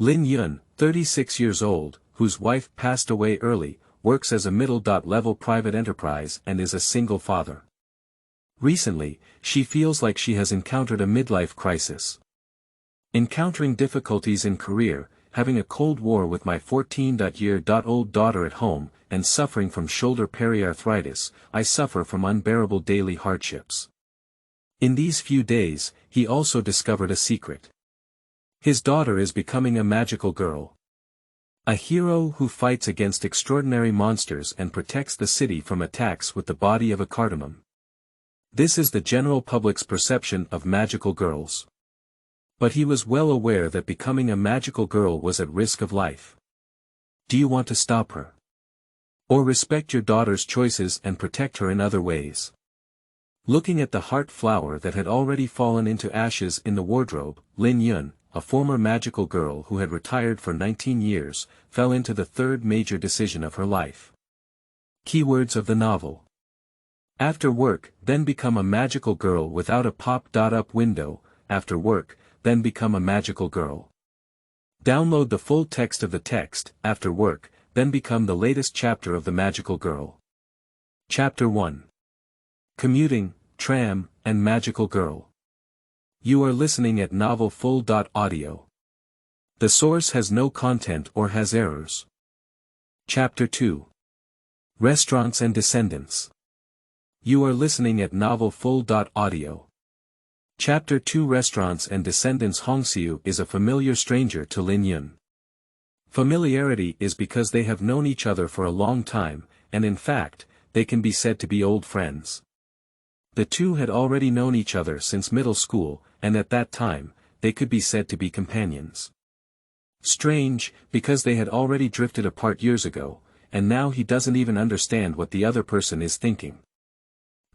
Lin Yun, 36 years old, whose wife passed away early, works as a middle-level private enterprise and is a single father. Recently, she feels like she has encountered a midlife crisis. Encountering difficulties in career, having a cold war with my 14-year-old daughter at home, and suffering from shoulder periarthritis, I suffer from unbearable daily hardships. In these few days, he also discovered a secret. His daughter is becoming a magical girl. A hero who fights against extraordinary monsters and protects the city from attacks with the body of a cardamom. This is the general public's perception of magical girls. But he was well aware that becoming a magical girl was at risk of life. Do you want to stop her? Or respect your daughter's choices and protect her in other ways? Looking at the heart flower that had already fallen into ashes in the wardrobe, Lin Yun, a former magical girl who had retired for 19 years, fell into the third major decision of her life. Keywords of the novel. After work, then become a magical girl without a pop-up window. After work, then become a magical girl. Download the full text of the text. After work, then become the latest chapter of the magical girl. Chapter 1. Commuting, Tram, and Magical Girl. You are listening at Novel Full.audio. The source has no content or has errors. Chapter 2. Restaurants and Descendants. You are listening at Novel Full.audio. Chapter 2. Restaurants and Descendants. Hongxiu is a familiar stranger to Lin Yun. Familiarity is because they have known each other for a long time, and in fact, they can be said to be old friends. The two had already known each other since middle school, and at that time, they could be said to be companions. Strange, because they had already drifted apart years ago, and now he doesn't even understand what the other person is thinking.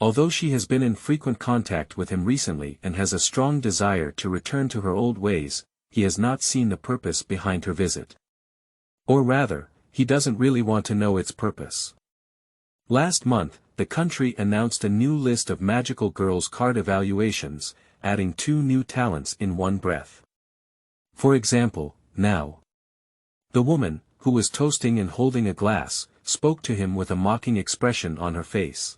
Although she has been in frequent contact with him recently and has a strong desire to return to her old ways, he has not seen the purpose behind her visit. Or rather, he doesn't really want to know its purpose. Last month, the country announced a new list of magical girls' card evaluations, adding 2 new talents in one breath. For example, now. The woman, who was toasting and holding a glass, spoke to him with a mocking expression on her face.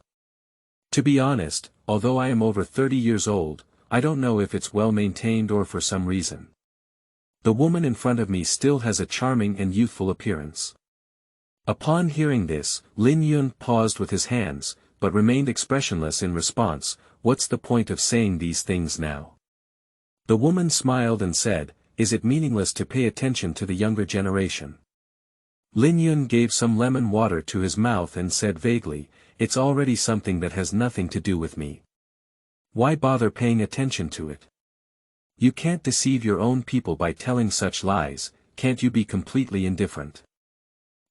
To be honest, although I am over 30 years old, I don't know if it's well maintained or for some reason. The woman in front of me still has a charming and youthful appearance. Upon hearing this, Lin Yun paused with his hands, but remained expressionless in response. What's the point of saying these things now? The woman smiled and said, is it meaningless to pay attention to the younger generation? Lin Yun gave some lemon water to his mouth and said vaguely, it's already something that has nothing to do with me. Why bother paying attention to it? You can't deceive your own people by telling such lies, can't you be completely indifferent?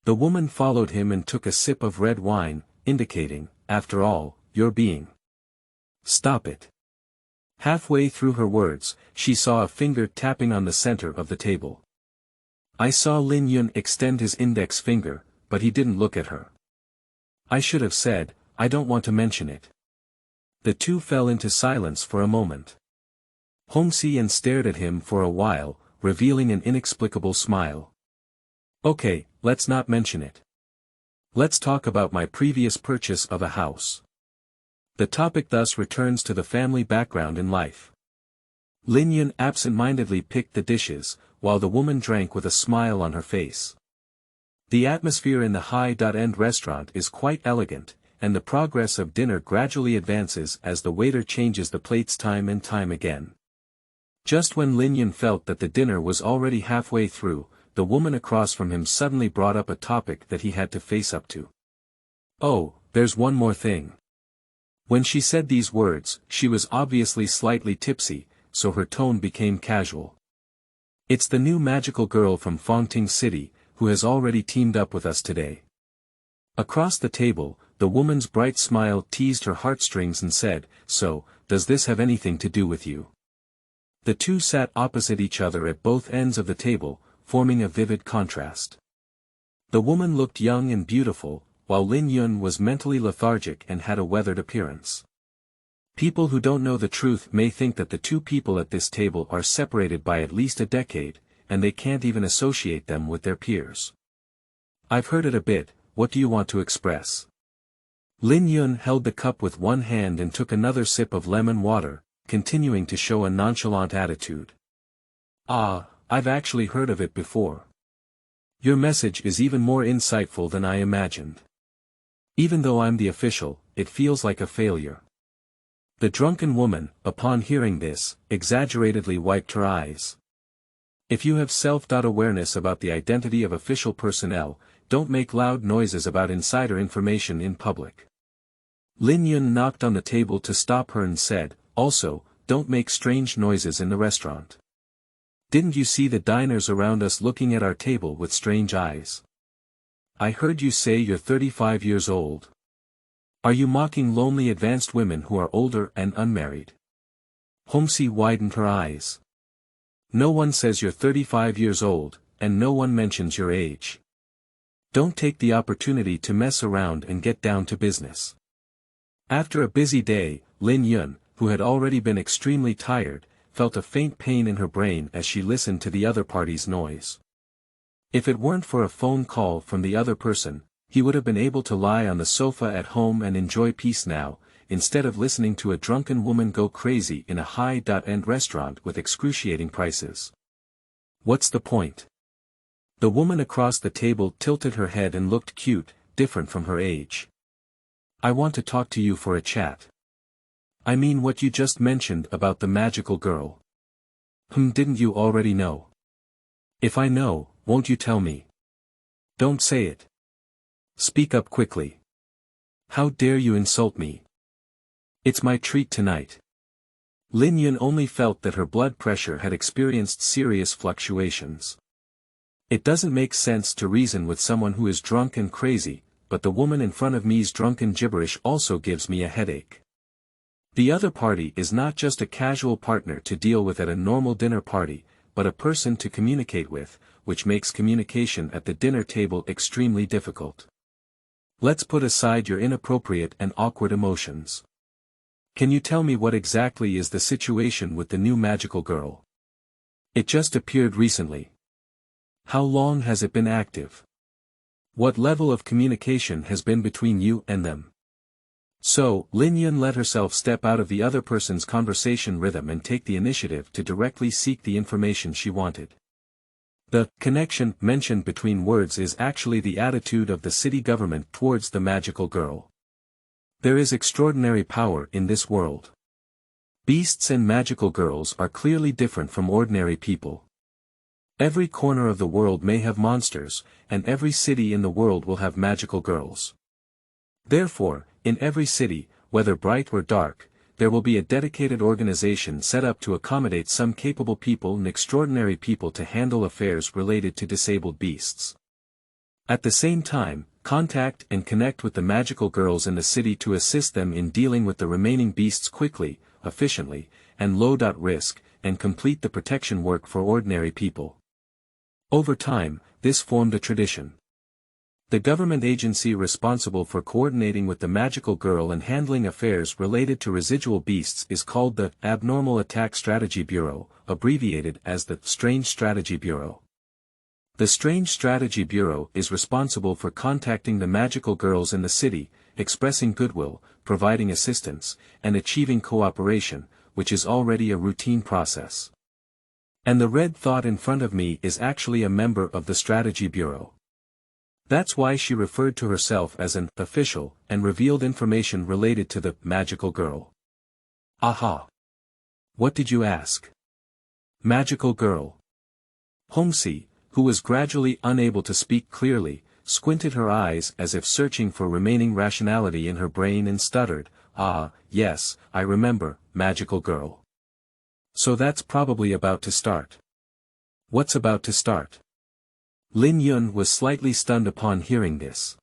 The woman followed him and took a sip of red wine, indicating, after all, you're being. Stop it. Halfway through her words, she saw a finger tapping on the center of the table. I saw Lin Yun extend his index finger, but he didn't look at her. I should have said, I don't want to mention it. The two fell into silence for a moment. Hongxiu stared at him for a while, revealing an inexplicable smile. Okay, let's not mention it. Let's talk about my previous purchase of a house. The topic thus returns to the family background in life. Lin Yun absent-mindedly picked the dishes, while the woman drank with a smile on her face. The atmosphere in the high-end restaurant is quite elegant, and the progress of dinner gradually advances as the waiter changes the plates time and time again. Just when Lin Yun felt that the dinner was already halfway through, the woman across from him suddenly brought up a topic that he had to face up to. Oh, there's one more thing. When she said these words, she was obviously slightly tipsy, so her tone became casual. It's the new magical girl from Fangting City, who has already teamed up with us today. Across the table, the woman's bright smile teased her heartstrings and said, so, does this have anything to do with you? The two sat opposite each other at both ends of the table, forming a vivid contrast. The woman looked young and beautiful, while Lin Yun was mentally lethargic and had a weathered appearance. People who don't know the truth may think that the two people at this table are separated by at least a decade, and they can't even associate them with their peers. I've heard it a bit, what do you want to express? Lin Yun held the cup with one hand and took another sip of lemon water, continuing to show a nonchalant attitude. Ah, I've actually heard of it before. Your message is even more insightful than I imagined. Even though I'm the official, it feels like a failure. The drunken woman, upon hearing this, exaggeratedly wiped her eyes. If you have self-awareness about the identity of official personnel, don't make loud noises about insider information in public. Lin Yun knocked on the table to stop her and said, also, don't make strange noises in the restaurant. Didn't you see the diners around us looking at our table with strange eyes? I heard you say you're 35 years old. Are you mocking lonely advanced women who are older and unmarried? Homsi widened her eyes. No one says you're 35 years old, and no one mentions your age. Don't take the opportunity to mess around and get down to business. After a busy day, Lin Yun, who had already been extremely tired, felt a faint pain in her brain as she listened to the other party's noise. If it weren't for a phone call from the other person, he would have been able to lie on the sofa at home and enjoy peace now, instead of listening to a drunken woman go crazy in a high-end restaurant with excruciating prices. What's the point? The woman across the table tilted her head and looked cute, different from her age. I want to talk to you for a chat. I mean what you just mentioned about the magical girl. Didn't you already know? If I know, won't you tell me? Don't say it. Speak up quickly. How dare you insult me? It's my treat tonight. Lin Yun only felt that her blood pressure had experienced serious fluctuations. It doesn't make sense to reason with someone who is drunk and crazy, but the woman in front of me's drunken gibberish also gives me a headache. The other party is not just a casual partner to deal with at a normal dinner party, but a person to communicate with, which makes communication at the dinner table extremely difficult. Let's put aside your inappropriate and awkward emotions. Can you tell me what exactly is the situation with the new magical girl? It just appeared recently. How long has it been active? What level of communication has been between you and them? So, Lin Yun let herself step out of the other person's conversation rhythm and take the initiative to directly seek the information she wanted. The connection mentioned between words is actually the attitude of the city government towards the magical girl. There is extraordinary power in this world. Beasts and magical girls are clearly different from ordinary people. Every corner of the world may have monsters, and every city in the world will have magical girls. Therefore, in every city, whether bright or dark, there will be a dedicated organization set up to accommodate some capable people and extraordinary people to handle affairs related to disabled beasts. At the same time, contact and connect with the magical girls in the city to assist them in dealing with the remaining beasts quickly, efficiently, and low-risk, and complete the protection work for ordinary people. Over time, this formed a tradition. The government agency responsible for coordinating with the magical girl and handling affairs related to residual beasts is called the Abnormal Attack Strategy Bureau, abbreviated as the Strange Strategy Bureau. The Strange Strategy Bureau is responsible for contacting the magical girls in the city, expressing goodwill, providing assistance, and achieving cooperation, which is already a routine process. And the red thought in front of me is actually a member of the Strategy Bureau. That's why she referred to herself as an official and revealed information related to the magical girl. Aha! What did you ask? Magical girl. Homsi, who was gradually unable to speak clearly, squinted her eyes as if searching for remaining rationality in her brain and stuttered, "Ah, yes, I remember, magical girl. So that's probably about to start." What's about to start? Lin Yun was slightly stunned upon hearing this.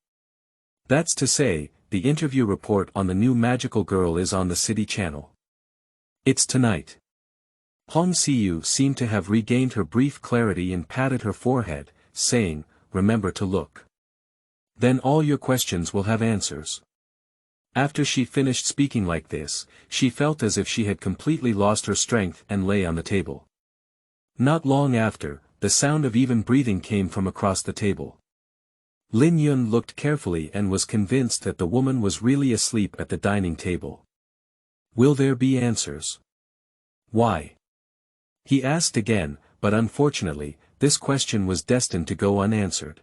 That's to say, the interview report on the new magical girl is on the city channel. It's tonight. Hong Siyu seemed to have regained her brief clarity and patted her forehead, saying, "Remember to look. Then all your questions will have answers." After she finished speaking like this, she felt as if she had completely lost her strength and lay on the table. Not long after, the sound of even breathing came from across the table. Lin Yun looked carefully and was convinced that the woman was really asleep at the dining table. Will there be answers? Why? He asked again, but unfortunately, this question was destined to go unanswered.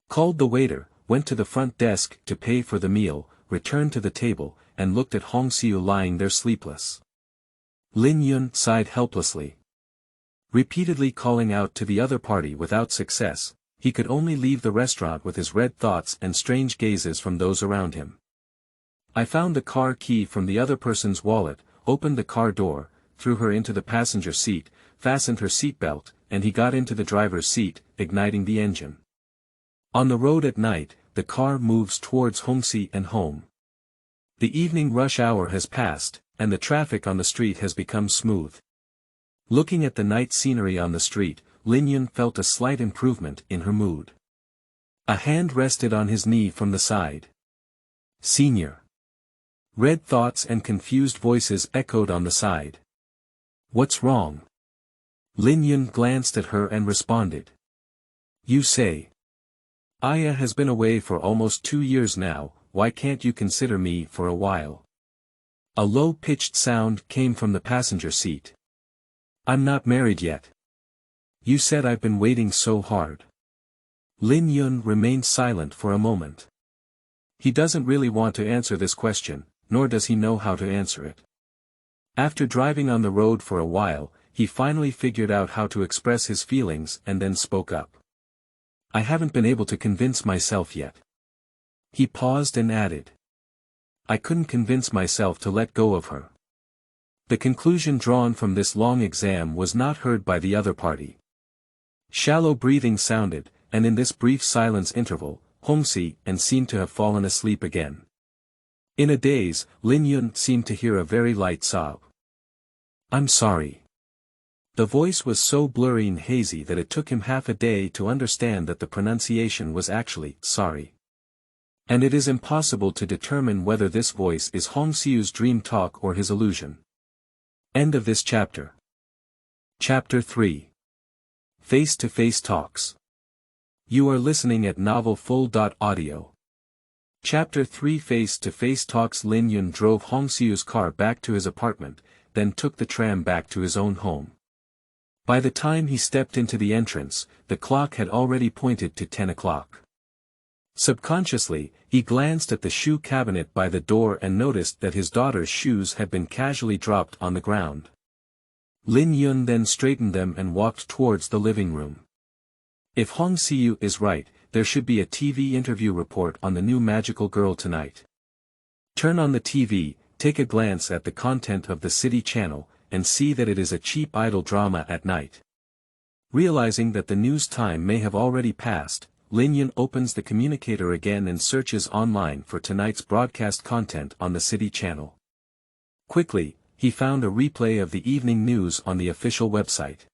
Called the waiter, went to the front desk to pay for the meal, returned to the table, and looked at Hongxiu lying there sleepless. Lin Yun sighed helplessly. Repeatedly calling out to the other party without success, he could only leave the restaurant with his red thoughts and strange gazes from those around him. I found the car key from the other person's wallet, opened the car door, threw her into the passenger seat, fastened her seatbelt, and he got into the driver's seat, igniting the engine. On the road at night, the car moves towards Hongxi and home. The evening rush hour has passed, and the traffic on the street has become smooth. Looking at the night scenery on the street, Lin Yun felt a slight improvement in her mood. A hand rested on his knee from the side. Senior. Red thoughts and confused voices echoed on the side. What's wrong? Lin Yun glanced at her and responded. You say. Aya has been away for almost 2 years now, why can't you consider me for a while? A low-pitched sound came from the passenger seat. I'm not married yet. You said I've been waiting so hard. Lin Yun remained silent for a moment. He doesn't really want to answer this question, nor does he know how to answer it. After driving on the road for a while, he finally figured out how to express his feelings and then spoke up. I haven't been able to convince myself yet. He paused and added. I couldn't convince myself to let go of her. The conclusion drawn from this long exam was not heard by the other party. Shallow breathing sounded, and in this brief silence interval, Hongxi and seemed to have fallen asleep again. In a daze, Lin Yun seemed to hear a very light sob. I'm sorry. The voice was so blurry and hazy that it took him half a day to understand that the pronunciation was actually sorry. And it is impossible to determine whether this voice is Hongxiu's dream talk or his illusion. End of this chapter. Chapter 3. Face-to-face talks. You are listening at novelfull.audio. Chapter 3. Face-to-face talks. Lin Yun drove Hongxiu's car back to his apartment, then took the tram back to his own home. By the time he stepped into the entrance, the clock had already pointed to 10 o'clock. Subconsciously, he glanced at the shoe cabinet by the door and noticed that his daughter's shoes had been casually dropped on the ground. Lin Yun then straightened them and walked towards the living room. If Hongxiu is right, there should be a TV interview report on the new magical girl tonight. Turn on the TV, take a glance at the content of the city channel, and see that it is a cheap idol drama at night. Realizing that the news time may have already passed, Lin Yun opens the communicator again and searches online for tonight's broadcast content on the city channel. Quickly, he found a replay of the evening news on the official website.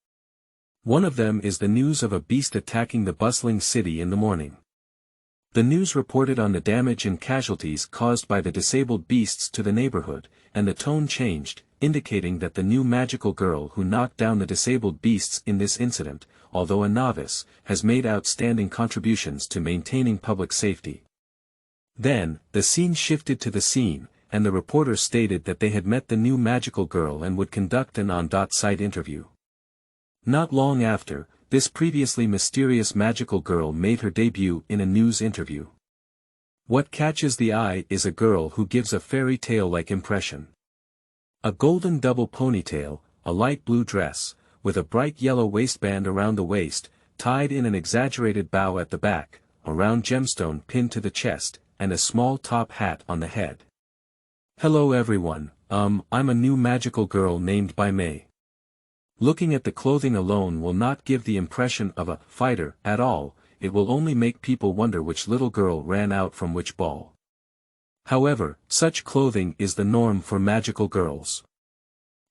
One of them is the news of a beast attacking the bustling city in the morning. The news reported on the damage and casualties caused by the disabled beasts to the neighborhood, and the tone changed, indicating that the new magical girl who knocked down the disabled beasts in this incident, although a novice, has made outstanding contributions to maintaining public safety. Then, the scene shifted to the scene, and the reporter stated that they had met the new magical girl and would conduct an on-site interview. Not long after, this previously mysterious magical girl made her debut in a news interview. What catches the eye is a girl who gives a fairy tale-like impression. A golden double ponytail, a light blue dress, with a bright yellow waistband around the waist, tied in an exaggerated bow at the back, a round gemstone pinned to the chest, and a small top hat on the head. Hello everyone, I'm a new magical girl named by May. Looking at the clothing alone will not give the impression of a fighter at all, it will only make people wonder which little girl ran out from which ball. However, such clothing is the norm for magical girls.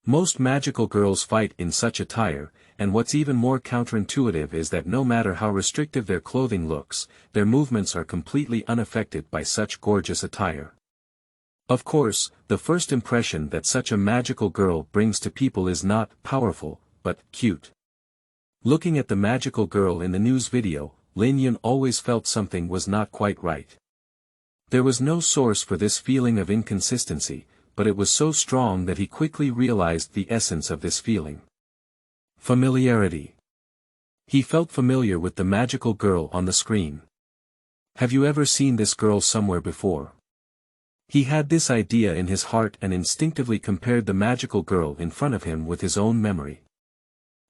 Most magical girls fight in such attire, and what's even more counterintuitive is that no matter how restrictive their clothing looks, their movements are completely unaffected by such gorgeous attire. Of course, the first impression that such a magical girl brings to people is not powerful, but cute. Looking at the magical girl in the news video, Lin Yun always felt something was not quite right. There was no source for this feeling of inconsistency, but it was so strong that he quickly realized the essence of this feeling. Familiarity. He felt familiar with the magical girl on the screen. Have you ever seen this girl somewhere before? He had this idea in his heart and instinctively compared the magical girl in front of him with his own memory.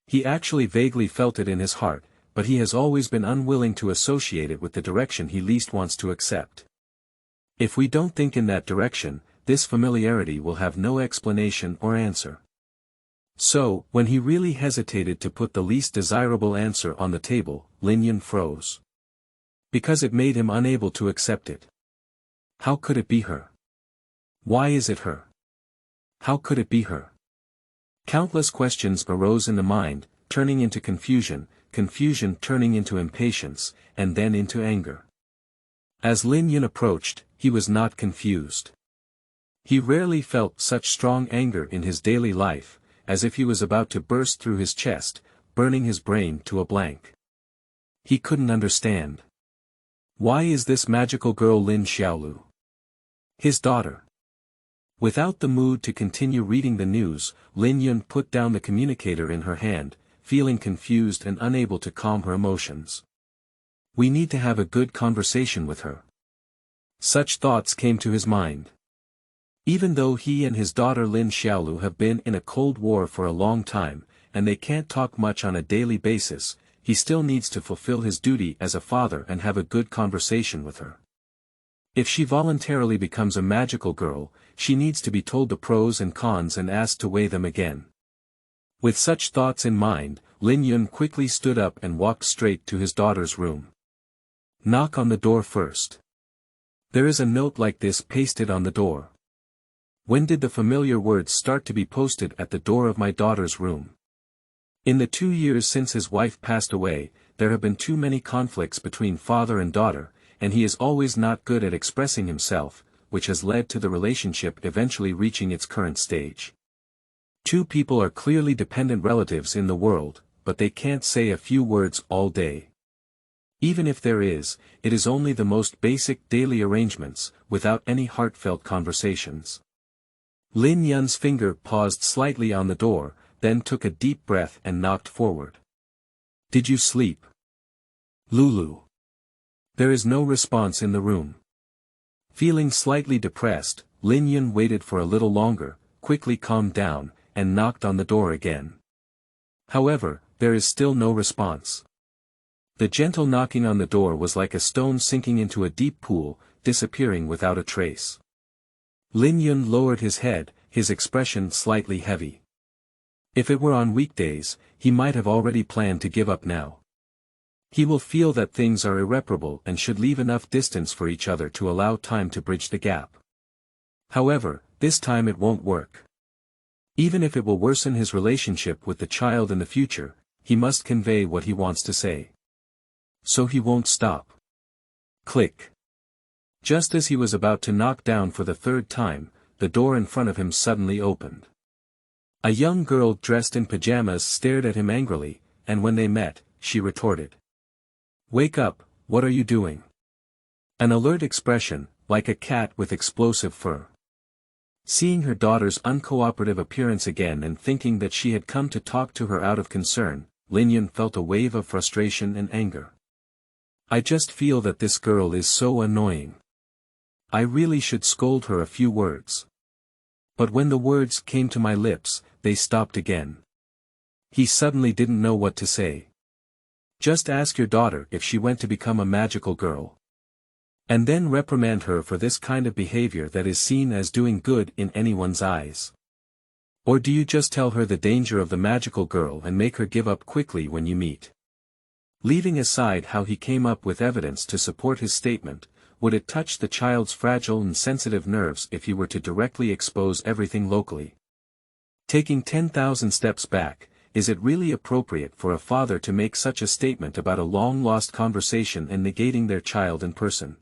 He actually vaguely felt it in his heart, but he has always been unwilling to associate it with the direction he least wants to accept. If we don't think in that direction, this familiarity will have no explanation or answer. So, when he really hesitated to put the least desirable answer on the table, Lin Yun froze. Because it made him unable to accept it. How could it be her? Why is it her? How could it be her? Countless questions arose in the mind, turning into confusion, confusion turning into impatience, and then into anger. As Lin Yun approached, he was not confused. He rarely felt such strong anger in his daily life, as if he was about to burst through his chest, burning his brain to a blank. He couldn't understand. Why is this magical girl Lin Xiaolu his daughter? Without the mood to continue reading the news, Lin Yun put down the communicator in her hand, feeling confused and unable to calm her emotions. We need to have a good conversation with her. Such thoughts came to his mind. Even though he and his daughter Lin Xiaolu have been in a cold war for a long time, and they can't talk much on a daily basis, he still needs to fulfill his duty as a father and have a good conversation with her. If she voluntarily becomes a magical girl, she needs to be told the pros and cons and asked to weigh them again. With such thoughts in mind, Lin Yun quickly stood up and walked straight to his daughter's room. Knock on the door first. There is a note like this pasted on the door. When did the familiar words start to be posted at the door of my daughter's room? In the 2 years since his wife passed away, there have been too many conflicts between father and daughter, and he is always not good at expressing himself, which has led to the relationship eventually reaching its current stage. Two people are clearly dependent relatives in the world, but they can't say a few words all day. Even if there is, it is only the most basic daily arrangements, without any heartfelt conversations. Lin Yun's finger paused slightly on the door, then took a deep breath and knocked forward. Did you sleep? Lulu. There is no response in the room. Feeling slightly depressed, Lin Yun waited for a little longer, quickly calmed down, and knocked on the door again. However, there is still no response. The gentle knocking on the door was like a stone sinking into a deep pool, disappearing without a trace. Lin Yun lowered his head, his expression slightly heavy. If it were on weekdays, he might have already planned to give up now. He will feel that things are irreparable and should leave enough distance for each other to allow time to bridge the gap. However, this time it won't work. Even if it will worsen his relationship with the child in the future, he must convey what he wants to say. So he won't stop. Click. Just as he was about to knock down for the third time, the door in front of him suddenly opened. A young girl dressed in pajamas stared at him angrily, and when they met, she retorted. Wake up, what are you doing? An alert expression, like a cat with explosive fur. Seeing her daughter's uncooperative appearance again and thinking that she had come to talk to her out of concern, Lin Yun felt a wave of frustration and anger. I just feel that this girl is so annoying. I really should scold her a few words. But when the words came to my lips, they stopped again. He suddenly didn't know what to say. Just ask your daughter if she went to become a magical girl. And then reprimand her for this kind of behavior that is seen as doing good in anyone's eyes. Or do you just tell her the danger of the magical girl and make her give up quickly when you meet? Leaving aside how he came up with evidence to support his statement, would it touch the child's fragile and sensitive nerves if he were to directly expose everything locally? Taking 10,000 steps back, is it really appropriate for a father to make such a statement about a long-lost conversation and negating their child in person?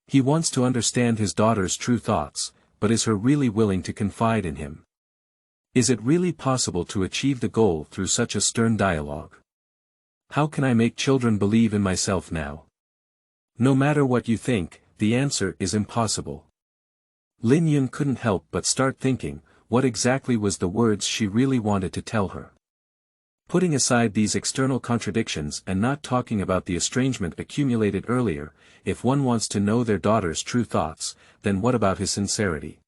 He wants to understand his daughter's true thoughts, but is her really willing to confide in him? Is it really possible to achieve the goal through such a stern dialogue? How can I make children believe in myself now? No matter what you think, the answer is impossible. Lin Yun couldn't help but start thinking, what exactly was the words she really wanted to tell her. Putting aside these external contradictions and not talking about the estrangement accumulated earlier, if one wants to know their daughter's true thoughts, then what about his sincerity?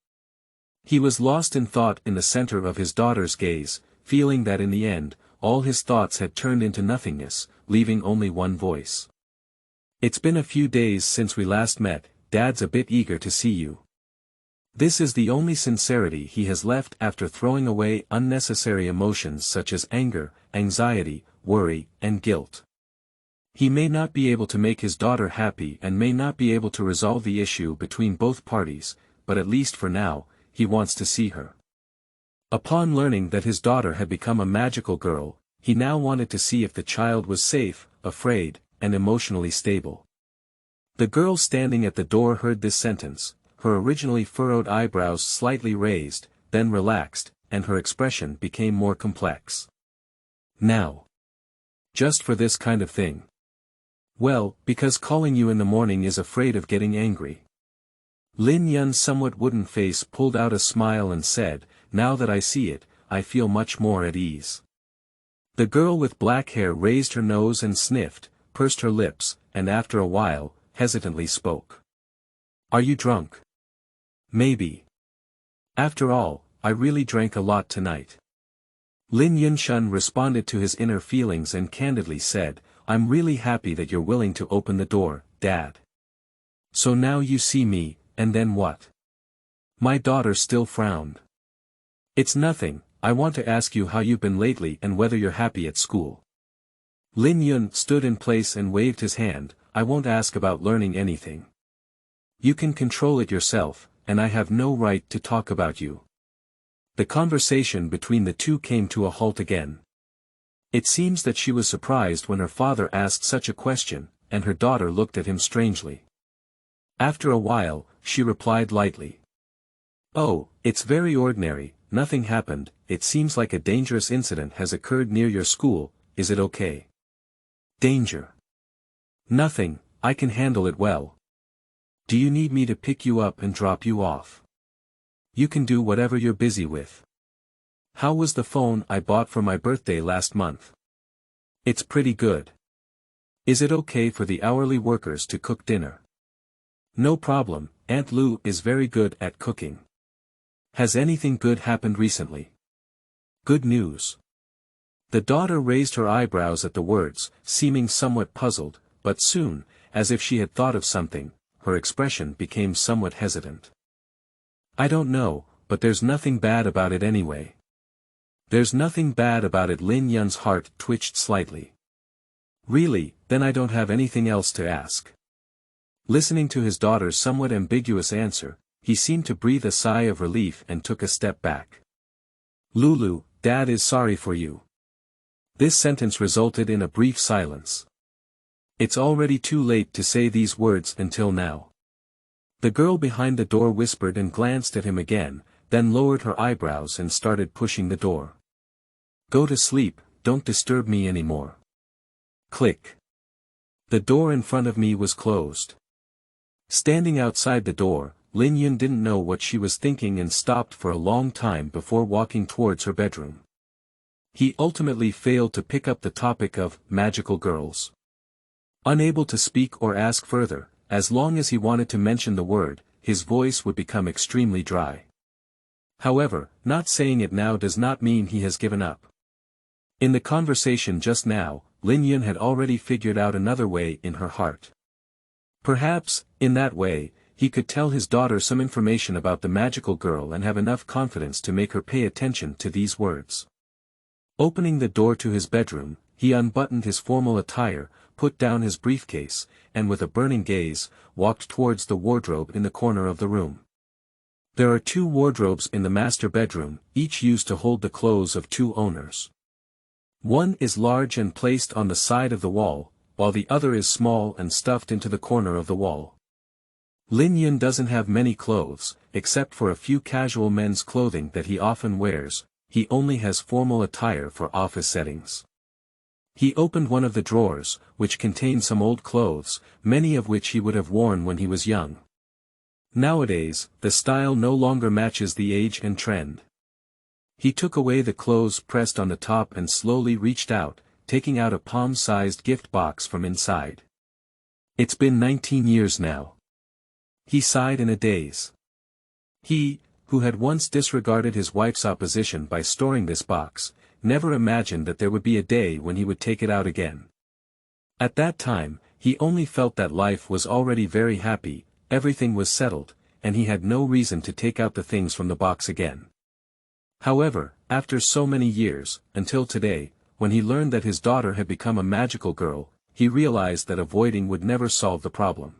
He was lost in thought in the center of his daughter's gaze, feeling that in the end, all his thoughts had turned into nothingness, leaving only one voice. It's been a few days since we last met, Dad's a bit eager to see you. This is the only sincerity he has left after throwing away unnecessary emotions such as anger, anxiety, worry, and guilt. He may not be able to make his daughter happy and may not be able to resolve the issue between both parties, but at least for now, he wants to see her. Upon learning that his daughter had become a magical girl, he now wanted to see if the child was safe, afraid, and emotionally stable. The girl standing at the door heard this sentence, her originally furrowed eyebrows slightly raised, then relaxed, and her expression became more complex. Now. Just for this kind of thing. Well, because calling you in the morning is afraid of getting angry. Lin Yun's somewhat wooden face pulled out a smile and said, now that I see it, I feel much more at ease. The girl with black hair raised her nose and sniffed, pursed her lips, and after a while, hesitantly spoke. Are you drunk? Maybe. After all, I really drank a lot tonight. Lin Yun responded to his inner feelings and candidly said, I'm really happy that you're willing to open the door, Dad. So now you see me, and then what? My daughter still frowned. It's nothing, I want to ask you how you've been lately and whether you're happy at school. Lin Yun stood in place and waved his hand, I won't ask about learning anything. You can control it yourself, and I have no right to talk about you. The conversation between the two came to a halt again. It seems that she was surprised when her father asked such a question, and her daughter looked at him strangely. After a while, she replied lightly. Oh, it's very ordinary, nothing happened, it seems like a dangerous incident has occurred near your school, is it okay? Danger. Nothing, I can handle it well. Do you need me to pick you up and drop you off? You can do whatever you're busy with. How was the phone I bought for my birthday last month? It's pretty good. Is it okay for the hourly workers to cook dinner? No problem, Aunt Lu is very good at cooking. Has anything good happened recently? Good news. The daughter raised her eyebrows at the words, seeming somewhat puzzled, but soon, as if she had thought of something, her expression became somewhat hesitant. I don't know, but there's nothing bad about it anyway. There's nothing bad about it. Lin Yun's heart twitched slightly. Really, then I don't have anything else to ask. Listening to his daughter's somewhat ambiguous answer, he seemed to breathe a sigh of relief and took a step back. Lulu, Dad is sorry for you. This sentence resulted in a brief silence. It's already too late to say these words until now. The girl behind the door whispered and glanced at him again, then lowered her eyebrows and started pushing the door. Go to sleep, don't disturb me anymore. Click. The door in front of me was closed. Standing outside the door, Lin Yun didn't know what she was thinking and stopped for a long time before walking towards her bedroom. He ultimately failed to pick up the topic of magical girls. Unable to speak or ask further, as long as he wanted to mention the word, his voice would become extremely dry. However, not saying it now does not mean he has given up. In the conversation just now, Lin Yun had already figured out another way in her heart. Perhaps, in that way, he could tell his daughter some information about the magical girl and have enough confidence to make her pay attention to these words. Opening the door to his bedroom, he unbuttoned his formal attire, put down his briefcase, and with a burning gaze, walked towards the wardrobe in the corner of the room. There are 2 wardrobes in the master bedroom, each used to hold the clothes of 2 owners. One is large and placed on the side of the wall, while the other is small and stuffed into the corner of the wall. Lin Yun doesn't have many clothes, except for a few casual men's clothing that he often wears, he only has formal attire for office settings. He opened one of the drawers, which contained some old clothes, many of which he would have worn when he was young. Nowadays, the style no longer matches the age and trend. He took away the clothes pressed on the top and slowly reached out, taking out a palm-sized gift box from inside. It's been 19 years now. He sighed in a daze. He, who had once disregarded his wife's opposition by storing this box, never imagined that there would be a day when he would take it out again. At that time, he only felt that life was already very happy, everything was settled, and he had no reason to take out the things from the box again. However, after so many years, until today, when he learned that his daughter had become a magical girl, he realized that avoiding would never solve the problem.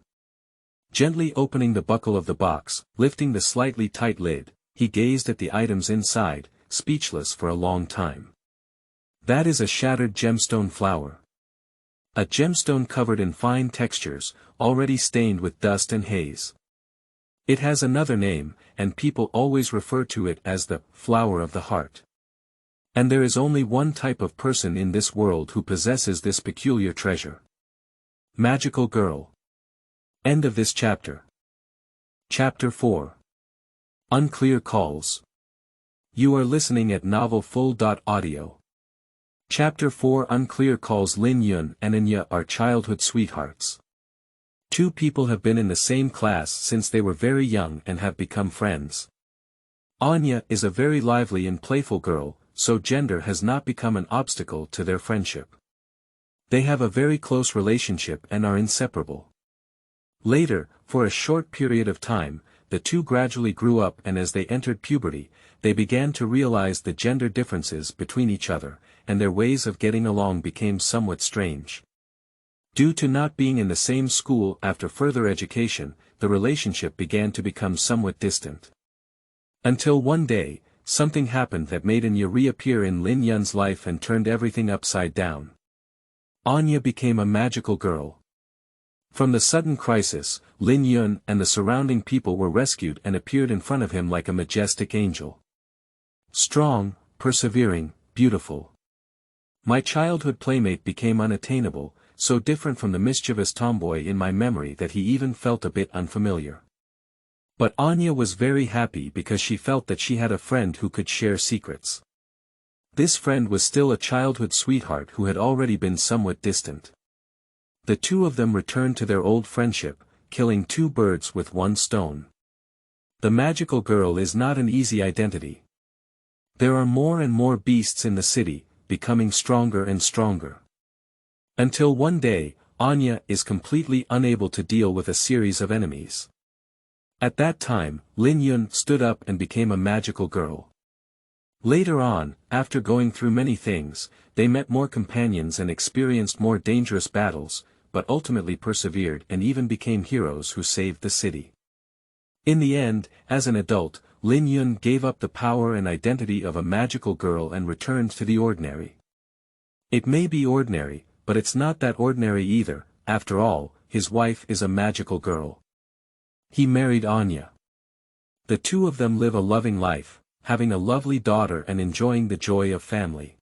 Gently opening the buckle of the box, lifting the slightly tight lid, he gazed at the items inside, speechless for a long time. That is a shattered gemstone flower. A gemstone covered in fine textures, already stained with dust and haze. It has another name, and people always refer to it as the flower of the heart. And there is only one type of person in this world who possesses this peculiar treasure. Magical girl. End of this chapter. Chapter 4. Unclear calls. You are listening at novelfull.audio. Chapter 4. Unclear calls. Lin Yun and Anya are childhood sweethearts. Two people have been in the same class since they were very young and have become friends. Anya is a very lively and playful girl, so gender has not become an obstacle to their friendship. They have a very close relationship and are inseparable. Later, for a short period of time, the two gradually grew up, and as they entered puberty, they began to realize the gender differences between each other, and their ways of getting along became somewhat strange. Due to not being in the same school after further education, the relationship began to become somewhat distant. Until one day, something happened that made Anya reappear in Lin Yun's life and turned everything upside down. Anya became a magical girl. From the sudden crisis, Lin Yun and the surrounding people were rescued and appeared in front of him like a majestic angel. Strong, persevering, beautiful. My childhood playmate became unattainable, so different from the mischievous tomboy in my memory that he even felt a bit unfamiliar. But Anya was very happy because she felt that she had a friend who could share secrets. This friend was still a childhood sweetheart who had already been somewhat distant. The two of them returned to their old friendship, killing two birds with one stone. The magical girl is not an easy identity. There are more and more beasts in the city, becoming stronger and stronger. Until one day, Anya is completely unable to deal with a series of enemies. At that time, Lin Yun stood up and became a magical girl. Later on, after going through many things, they met more companions and experienced more dangerous battles, but ultimately persevered and even became heroes who saved the city. In the end, as an adult, Lin Yun gave up the power and identity of a magical girl and returned to the ordinary. It may be ordinary, but it's not that ordinary either. After all, his wife is a magical girl. He married Anya. The two of them live a loving life, having a lovely daughter and enjoying the joy of family.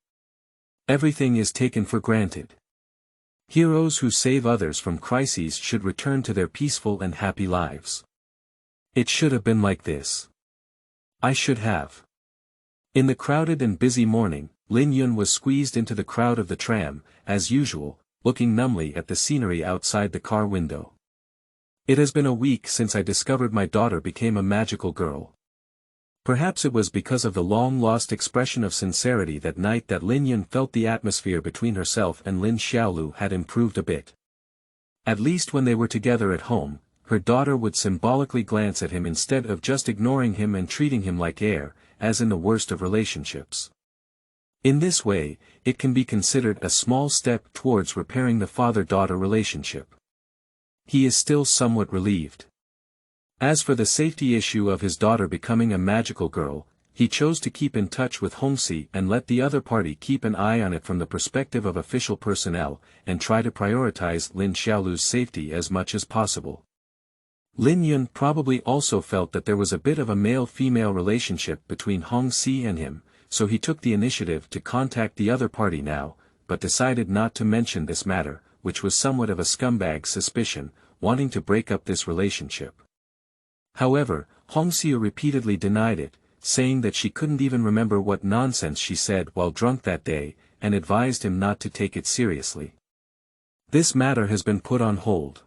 Everything is taken for granted. Heroes who save others from crises should return to their peaceful and happy lives. It should have been like this. I should have. In the crowded and busy morning, Lin Yun was squeezed into the crowd of the tram, as usual, looking numbly at the scenery outside the car window. It has been a week since I discovered my daughter became a magical girl. Perhaps it was because of the long-lost expression of sincerity that night that Lin Yun felt the atmosphere between herself and Lin Xiaolu had improved a bit. At least when they were together at home, her daughter would symbolically glance at him instead of just ignoring him and treating him like air, as in the worst of relationships. In this way, it can be considered a small step towards repairing the father-daughter relationship. He is still somewhat relieved. As for the safety issue of his daughter becoming a magical girl, he chose to keep in touch with Hongxi and let the other party keep an eye on it from the perspective of official personnel, and try to prioritize Lin Xiaolu's safety as much as possible. Lin Yun probably also felt that there was a bit of a male-female relationship between Hongxi and him, so he took the initiative to contact the other party now, but decided not to mention this matter, which was somewhat of a scumbag suspicion, wanting to break up this relationship. However, Hongxiu repeatedly denied it, saying that she couldn't even remember what nonsense she said while drunk that day, and advised him not to take it seriously. This matter has been put on hold.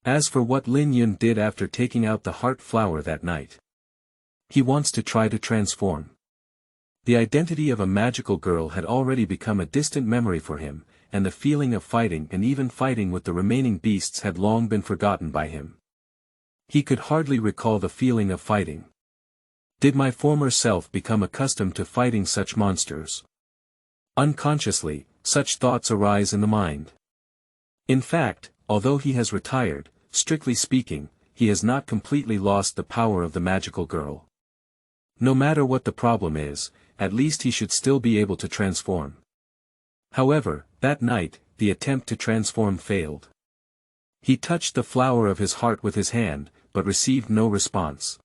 As for what Lin Yun did after taking out the heart flower that night, he wants to try to transform. The identity of a magical girl had already become a distant memory for him, and the feeling of fighting and even fighting with the remaining beasts had long been forgotten by him. He could hardly recall the feeling of fighting. Did my former self become accustomed to fighting such monsters? Unconsciously, such thoughts arise in the mind. In fact, although he has retired, strictly speaking, he has not completely lost the power of the magical girl. No matter what the problem is, at least he should still be able to transform. However, that night, the attempt to transform failed. He touched the flower of his heart with his hand, but received no response.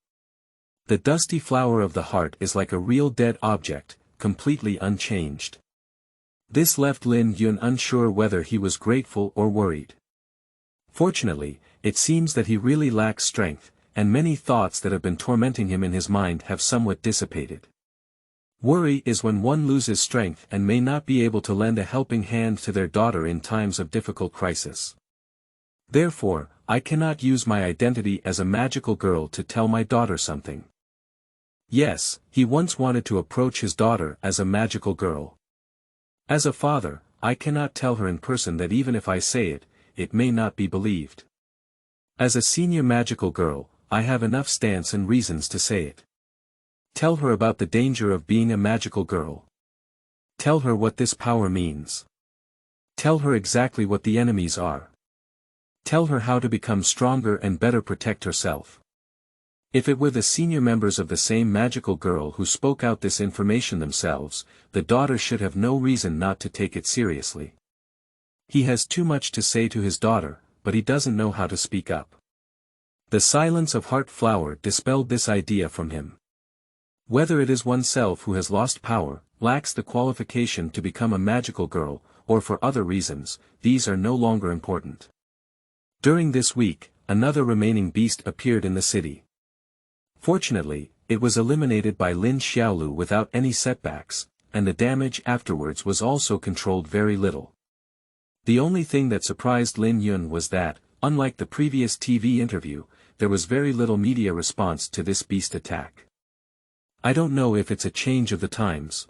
The dusty flower of the heart is like a real dead object, completely unchanged. This left Lin Yun unsure whether he was grateful or worried. Fortunately, it seems that he really lacks strength, and many thoughts that have been tormenting him in his mind have somewhat dissipated. Worry is when one loses strength and may not be able to lend a helping hand to their daughter in times of difficult crisis. Therefore, I cannot use my identity as a magical girl to tell my daughter something. Yes, he once wanted to approach his daughter as a magical girl. As a father, I cannot tell her in person that even if I say it, it may not be believed. As a senior magical girl, I have enough stance and reasons to say it. Tell her about the danger of being a magical girl. Tell her what this power means. Tell her exactly what the enemies are. Tell her how to become stronger and better protect herself. If it were the senior members of the same magical girl who spoke out this information themselves, the daughter should have no reason not to take it seriously. He has too much to say to his daughter, but he doesn't know how to speak up. The silence of Heart Flower dispelled this idea from him. Whether it is oneself who has lost power, lacks the qualification to become a magical girl, or for other reasons, these are no longer important. During this week, another remaining beast appeared in the city. Fortunately, it was eliminated by Lin Xiaolu without any setbacks, and the damage afterwards was also controlled very little. The only thing that surprised Lin Yun was that, unlike the previous TV interview, there was very little media response to this beast attack. I don't know if it's a change of the times.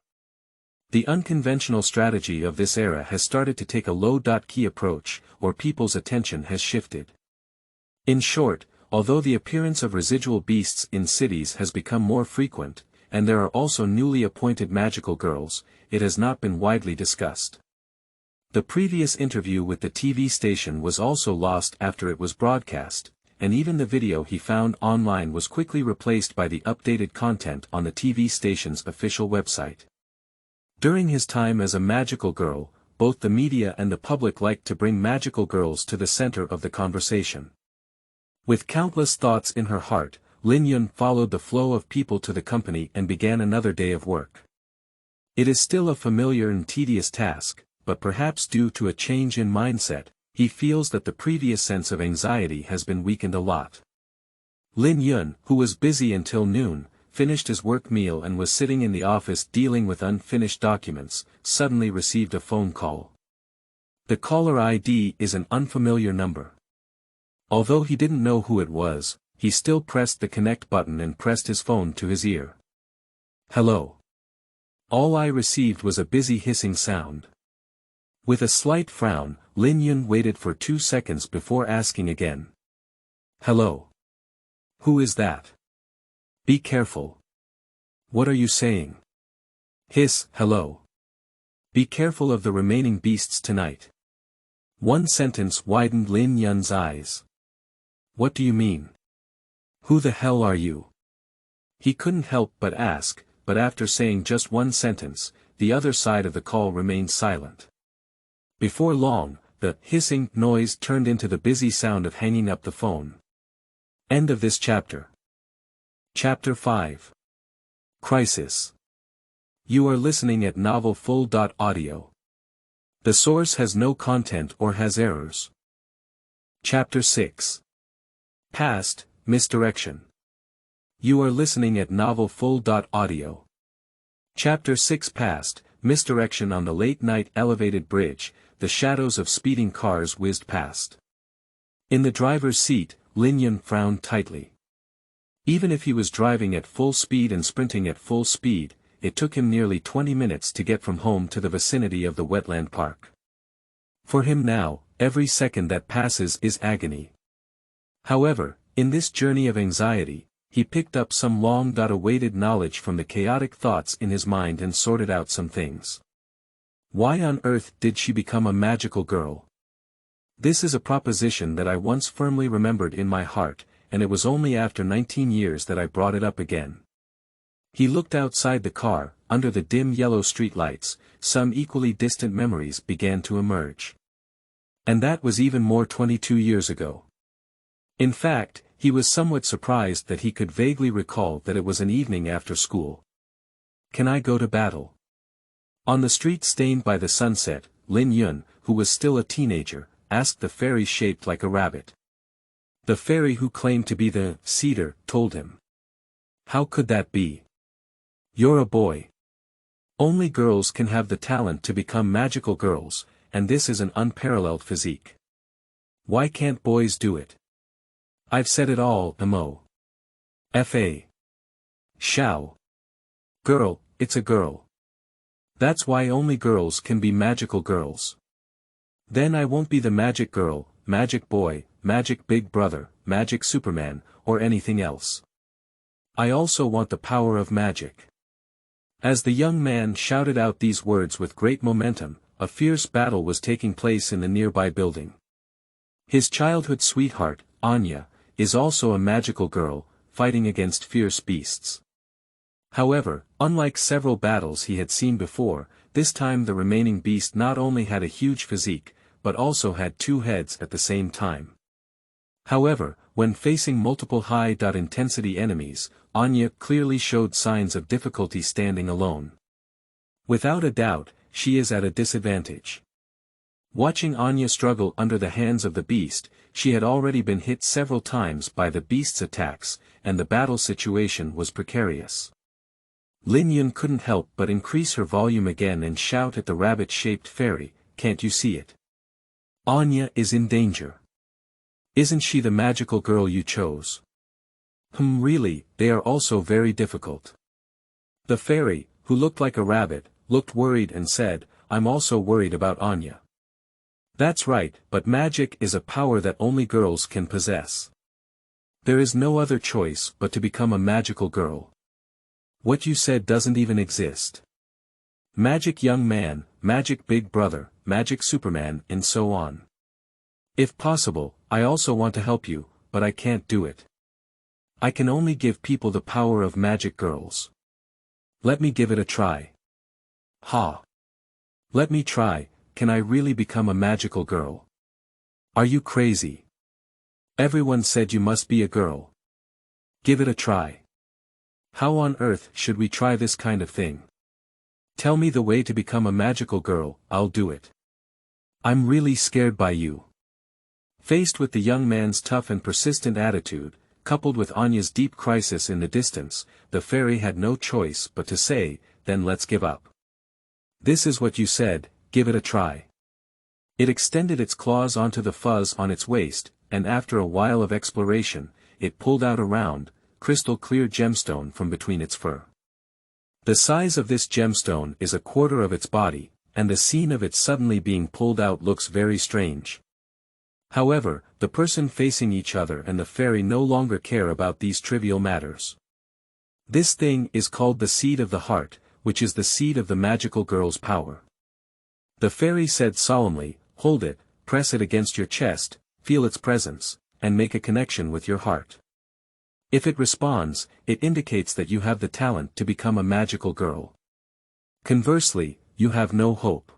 The unconventional strategy of this era has started to take a low-key approach, or people's attention has shifted. In short, although the appearance of residual beasts in cities has become more frequent, and there are also newly appointed magical girls, it has not been widely discussed. The previous interview with the TV station was also lost after it was broadcast, and even the video he found online was quickly replaced by the updated content on the TV station's official website. During his time as a magical girl, both the media and the public liked to bring magical girls to the center of the conversation. With countless thoughts in her heart, Lin Yun followed the flow of people to the company and began another day of work. It is still a familiar and tedious task, but perhaps due to a change in mindset, he feels that the previous sense of anxiety has been weakened a lot. Lin Yun, who was busy until noon, finished his work meal and was sitting in the office dealing with unfinished documents, suddenly received a phone call. The caller ID is an unfamiliar number. Although he didn't know who it was, he still pressed the connect button and pressed his phone to his ear. Hello. All I received was a busy hissing sound. With a slight frown, Lin Yun waited for 2 seconds before asking again. Hello. Who is that? Be careful. What are you saying? Hiss, hello. Be careful of the remaining beasts tonight. One sentence widened Lin Yun's eyes. What do you mean? Who the hell are you? He couldn't help but ask, but after saying just one sentence, the other side of the call remained silent. Before long, the hissing noise turned into the busy sound of hanging up the phone. End of this chapter. Chapter 5. Crisis. You are listening at novelfull.audio. The source has no content or has errors. Chapter 6. Past, Misdirection. You are listening at novelfull.audio. Chapter 6. Past, Misdirection. On the late-night elevated bridge, the shadows of speeding cars whizzed past. In the driver's seat, Lin Yun frowned tightly. Even if he was driving at full speed and sprinting at full speed, it took him nearly 20 minutes to get from home to the vicinity of the wetland park. For him now, every second that passes is agony. However, in this journey of anxiety, he picked up some long-awaited knowledge from the chaotic thoughts in his mind and sorted out some things. Why on earth did she become a magical girl? This is a proposition that I once firmly remembered in my heart, and it was only after 19 years that I brought it up again. He looked outside the car. Under the dim yellow streetlights, some equally distant memories began to emerge. And that was even more 22 years ago. In fact, he was somewhat surprised that he could vaguely recall that it was an evening after school. Can I go to battle? On the street stained by the sunset, Lin Yun, who was still a teenager, asked the fairy shaped like a rabbit. The fairy who claimed to be the cedar told him. How could that be? You're a boy. Only girls can have the talent to become magical girls, and this is an unparalleled physique. Why can't boys do it? I've said it all, Mo. F.A. Shao. Girl, it's a girl. That's why only girls can be magical girls. Then I won't be the magic girl, magic boy, magic big brother, magic Superman, or anything else. I also want the power of magic. As the young man shouted out these words with great momentum, a fierce battle was taking place in the nearby building. His childhood sweetheart, Anya, is also a magical girl, fighting against fierce beasts. However, unlike several battles he had seen before, this time the remaining beast not only had a huge physique, but also had two heads at the same time. However, when facing multiple high-intensity enemies, Anya clearly showed signs of difficulty standing alone. Without a doubt, she is at a disadvantage. Watching Anya struggle under the hands of the beast, she had already been hit several times by the beast's attacks, and the battle situation was precarious. Lin Yun couldn't help but increase her volume again and shout at the rabbit-shaped fairy, "Can't you see it? Anya is in danger. Isn't she the magical girl you chose?" Really, they are also very difficult. The fairy, who looked like a rabbit, looked worried and said, "I'm also worried about Anya." That's right, but magic is a power that only girls can possess. There is no other choice but to become a magical girl. What you said doesn't even exist. Magic young man, magic big brother, magic Superman, and so on. If possible, I also want to help you, but I can't do it. I can only give people the power of magic girls. Let me give it a try. Ha! Let me try. Can I really become a magical girl? Are you crazy? Everyone said you must be a girl. Give it a try. How on earth should we try this kind of thing? Tell me the way to become a magical girl, I'll do it. I'm really scared by you. Faced with the young man's tough and persistent attitude, coupled with Anya's deep crisis in the distance, the fairy had no choice but to say, "Then let's give up." This is what you said, give it a try. It extended its claws onto the fuzz on its waist, and after a while of exploration, it pulled out a round, crystal-clear gemstone from between its fur. The size of this gemstone is a quarter of its body, and the scene of it suddenly being pulled out looks very strange. However, the person facing each other and the fairy no longer care about these trivial matters. This thing is called the seed of the heart, which is the seed of the magical girl's power. The fairy said solemnly, "Hold it, press it against your chest, feel its presence, and make a connection with your heart. If it responds, it indicates that you have the talent to become a magical girl. Conversely, you have no hope."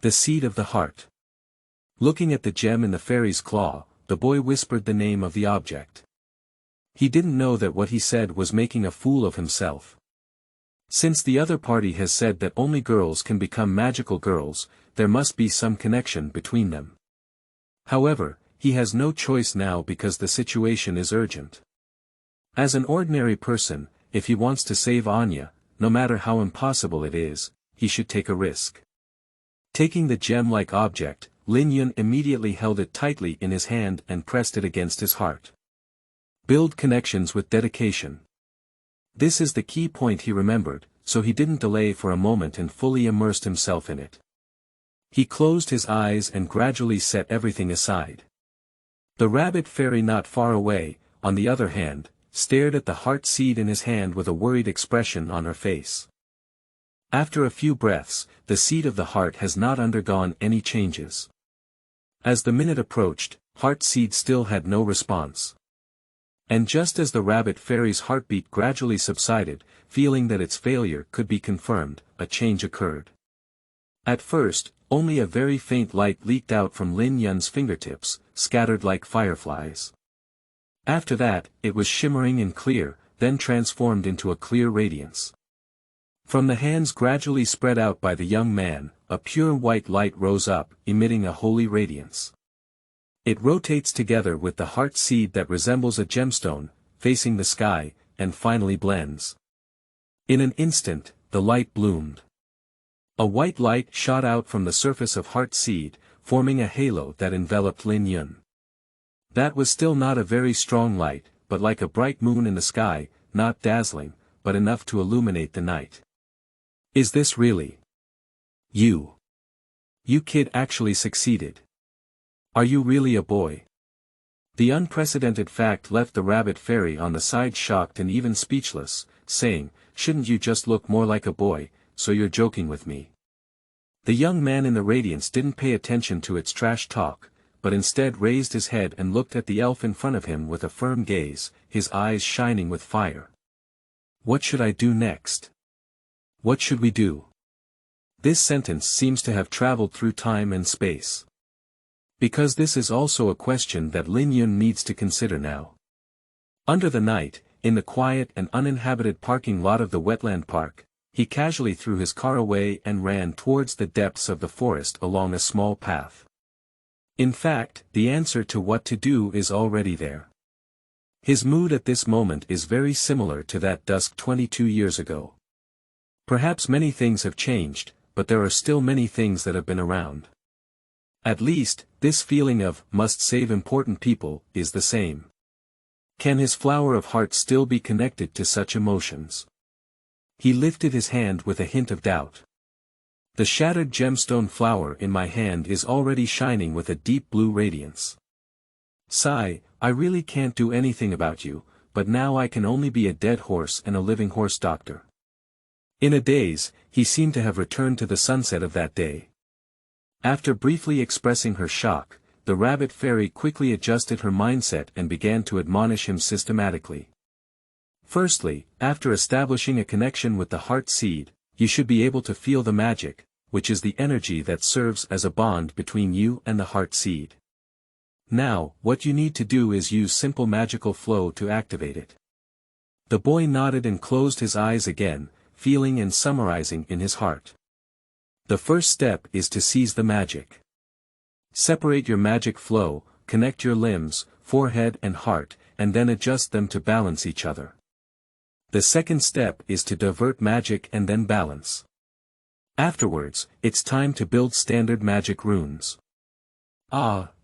The seed of the heart. Looking at the gem in the fairy's claw, the boy whispered the name of the object. He didn't know that what he said was making a fool of himself. Since the other party has said that only girls can become magical girls, there must be some connection between them. However, he has no choice now because the situation is urgent. As an ordinary person, if he wants to save Anya, no matter how impossible it is, he should take a risk. Taking the gem-like object, Lin Yun immediately held it tightly in his hand and pressed it against his heart. Build connections with dedication. This is the key point he remembered, so he didn't delay for a moment and fully immersed himself in it. He closed his eyes and gradually set everything aside. The rabbit fairy not far away, on the other hand, stared at the heart seed in his hand with a worried expression on her face. After a few breaths, the seed of the heart has not undergone any changes. As the minute approached, heart seed still had no response. And just as the rabbit fairy's heartbeat gradually subsided, feeling that its failure could be confirmed, a change occurred. At first, only a very faint light leaked out from Lin Yun's fingertips, scattered like fireflies. After that, it was shimmering and clear, then transformed into a clear radiance. From the hands gradually spread out by the young man, a pure white light rose up, emitting a holy radiance. It rotates together with the heart seed that resembles a gemstone, facing the sky, and finally blends. In an instant, the light bloomed. A white light shot out from the surface of heart seed, forming a halo that enveloped Lin Yun. That was still not a very strong light, but like a bright moon in the sky, not dazzling, but enough to illuminate the night. Is this really you? You kid actually succeeded. Are you really a boy? The unprecedented fact left the rabbit fairy on the side shocked and even speechless, saying, "Shouldn't you just look more like a boy, so you're joking with me?" The young man in the radiance didn't pay attention to its trash talk, but instead raised his head and looked at the elf in front of him with a firm gaze, his eyes shining with fire. What should I do next? What should we do? This sentence seems to have traveled through time and space. Because this is also a question that Lin Yun needs to consider now. Under the night, in the quiet and uninhabited parking lot of the wetland park, he casually threw his car away and ran towards the depths of the forest along a small path. In fact, the answer to what to do is already there. His mood at this moment is very similar to that dusk 22 years ago. Perhaps many things have changed, but there are still many things that have been around. At least, this feeling of, must save important people, is the same. Can his flower of heart still be connected to such emotions? He lifted his hand with a hint of doubt. The shattered gemstone flower in my hand is already shining with a deep blue radiance. Sigh, I really can't do anything about you, but now I can only be a dead horse and a living horse doctor. In a daze, he seemed to have returned to the sunset of that day. After briefly expressing her shock, the rabbit fairy quickly adjusted her mindset and began to admonish him systematically. Firstly, after establishing a connection with the heart seed, you should be able to feel the magic, which is the energy that serves as a bond between you and the heart seed. Now, what you need to do is use simple magical flow to activate it. The boy nodded and closed his eyes again, feeling and summarizing in his heart. The first step is to seize the magic. Separate your magic flow, connect your limbs, forehead and heart, and then adjust them to balance each other. The second step is to divert magic and then balance. Afterwards, it's time to build standard magic runes.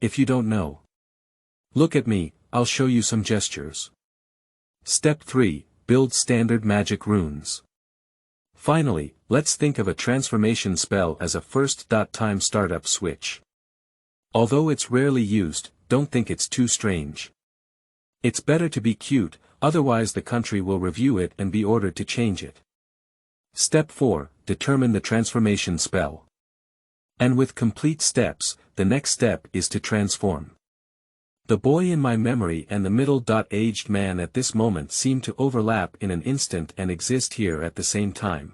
If you don't know. Look at me, I'll show you some gestures. Step 3, build standard magic runes. Finally, let's think of a transformation spell as a first-time startup switch. Although it's rarely used, don't think it's too strange. It's better to be cute, otherwise the country will review it and be ordered to change it. Step 4, determine the transformation spell. And with complete steps, the next step is to transform. The boy in my memory and the middle-aged man at this moment seem to overlap in an instant and exist here at the same time.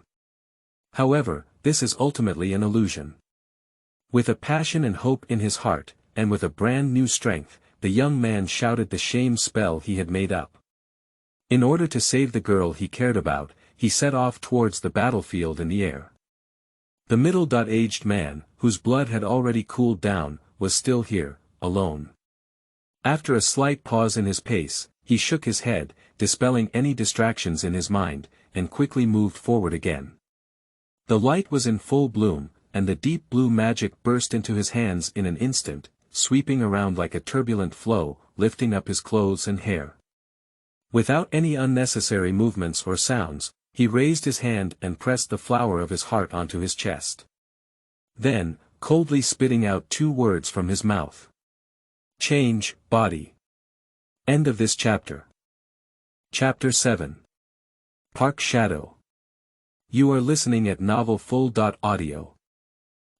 However, this is ultimately an illusion. With a passion and hope in his heart, and with a brand new strength, the young man shouted the shame spell he had made up. In order to save the girl he cared about, he set off towards the battlefield in the air. The middle-aged man, whose blood had already cooled down, was still here, alone. After a slight pause in his pace, he shook his head, dispelling any distractions in his mind, and quickly moved forward again. The light was in full bloom, and the deep blue magic burst into his hands in an instant, sweeping around like a turbulent flow, lifting up his clothes and hair. Without any unnecessary movements or sounds, he raised his hand and pressed the flower of his heart onto his chest. Then, coldly spitting out 2 words from his mouth. Change, body. End of this chapter. Chapter 7. Park Shadow. You are listening at novelfull.audio.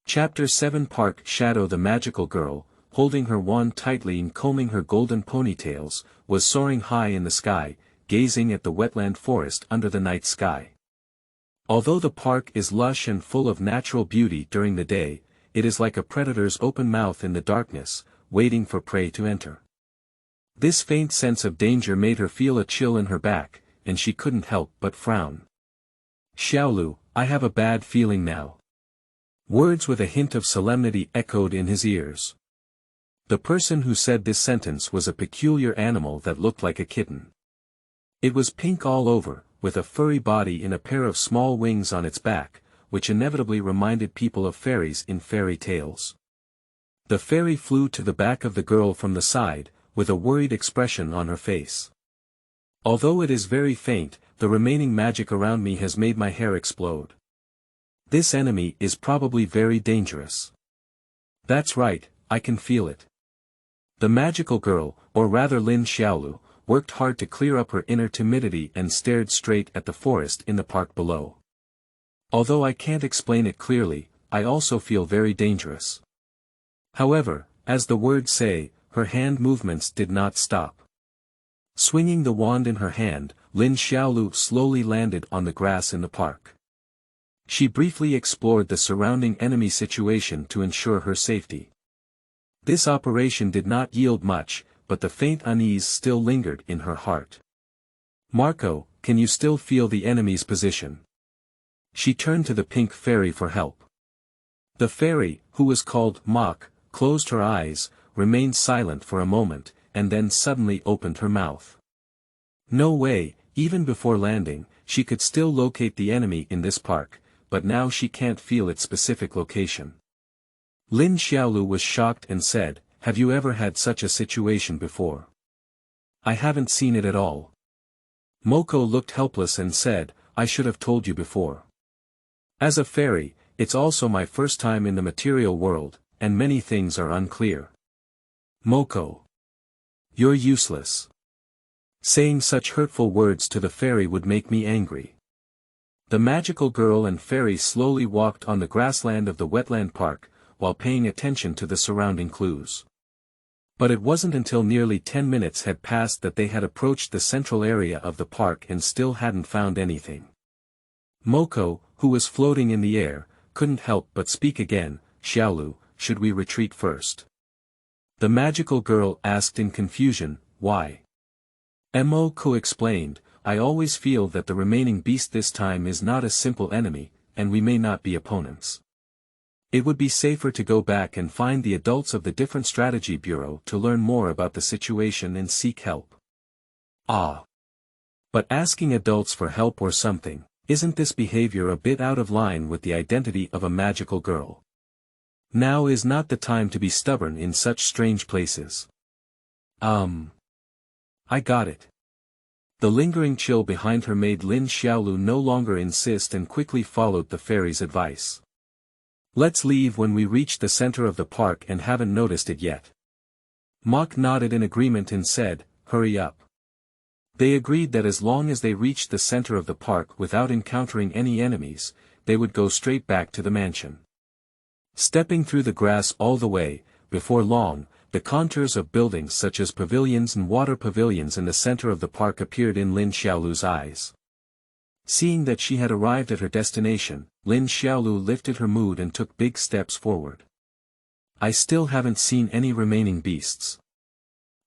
Chapter 7. Park Shadow. The magical girl, holding her wand tightly and combing her golden ponytails, was soaring high in the sky, gazing at the wetland forest under the night sky. Although the park is lush and full of natural beauty during the day, it is like a predator's open mouth in the darkness, waiting for prey to enter. This faint sense of danger made her feel a chill in her back, and she couldn't help but frown. Xiaolu, I have a bad feeling now. Words with a hint of solemnity echoed in his ears. The person who said this sentence was a peculiar animal that looked like a kitten. It was pink all over, with a furry body and a pair of small wings on its back, which inevitably reminded people of fairies in fairy tales. The fairy flew to the back of the girl from the side, with a worried expression on her face. Although it is very faint, the remaining magic around me has made my hair explode. This enemy is probably very dangerous. That's right, I can feel it. The magical girl, or rather Lin Xiaolu, worked hard to clear up her inner timidity and stared straight at the forest in the park below. Although I can't explain it clearly, I also feel very dangerous. However, as the words say, her hand movements did not stop. Swinging the wand in her hand, Lin Xiaolu slowly landed on the grass in the park. She briefly explored the surrounding enemy situation to ensure her safety. This operation did not yield much, but the faint unease still lingered in her heart. Marco, can you still feel the enemy's position? She turned to the pink fairy for help. The fairy, who was called Mok, closed her eyes, remained silent for a moment, and then suddenly opened her mouth. No way, even before landing, she could still locate the enemy in this park, but now she can't feel its specific location. Lin Xiaolu was shocked and said, have you ever had such a situation before? I haven't seen it at all. Moko looked helpless and said, I should have told you before. As a fairy, it's also my first time in the material world, and many things are unclear. Moko. You're useless. Saying such hurtful words to the fairy would make me angry. The magical girl and fairy slowly walked on the grassland of the wetland park, while paying attention to the surrounding clues. But it wasn't until nearly 10 minutes had passed that they had approached the central area of the park and still hadn't found anything. Moko, who was floating in the air, couldn't help but speak again, Xiaolu, should we retreat first? The magical girl asked in confusion, why? Moko explained, I always feel that the remaining beast this time is not a simple enemy, and we may not be opponents. It would be safer to go back and find the adults of the different strategy bureau to learn more about the situation and seek help. Ah. But asking adults for help or something, isn't this behavior a bit out of line with the identity of a magical girl? Now is not the time to be stubborn in such strange places. I got it. The lingering chill behind her made Lin Xiaolu no longer insist and quickly followed the fairy's advice. Let's leave when we reach the center of the park and haven't noticed it yet. Mok nodded in agreement and said, hurry up. They agreed that as long as they reached the center of the park without encountering any enemies, they would go straight back to the mansion. Stepping through the grass all the way, before long, the contours of buildings such as pavilions and water pavilions in the center of the park appeared in Lin Xiaolu's eyes. Seeing that she had arrived at her destination, Lin Xiaolu lifted her mood and took big steps forward. I still haven't seen any remaining beasts.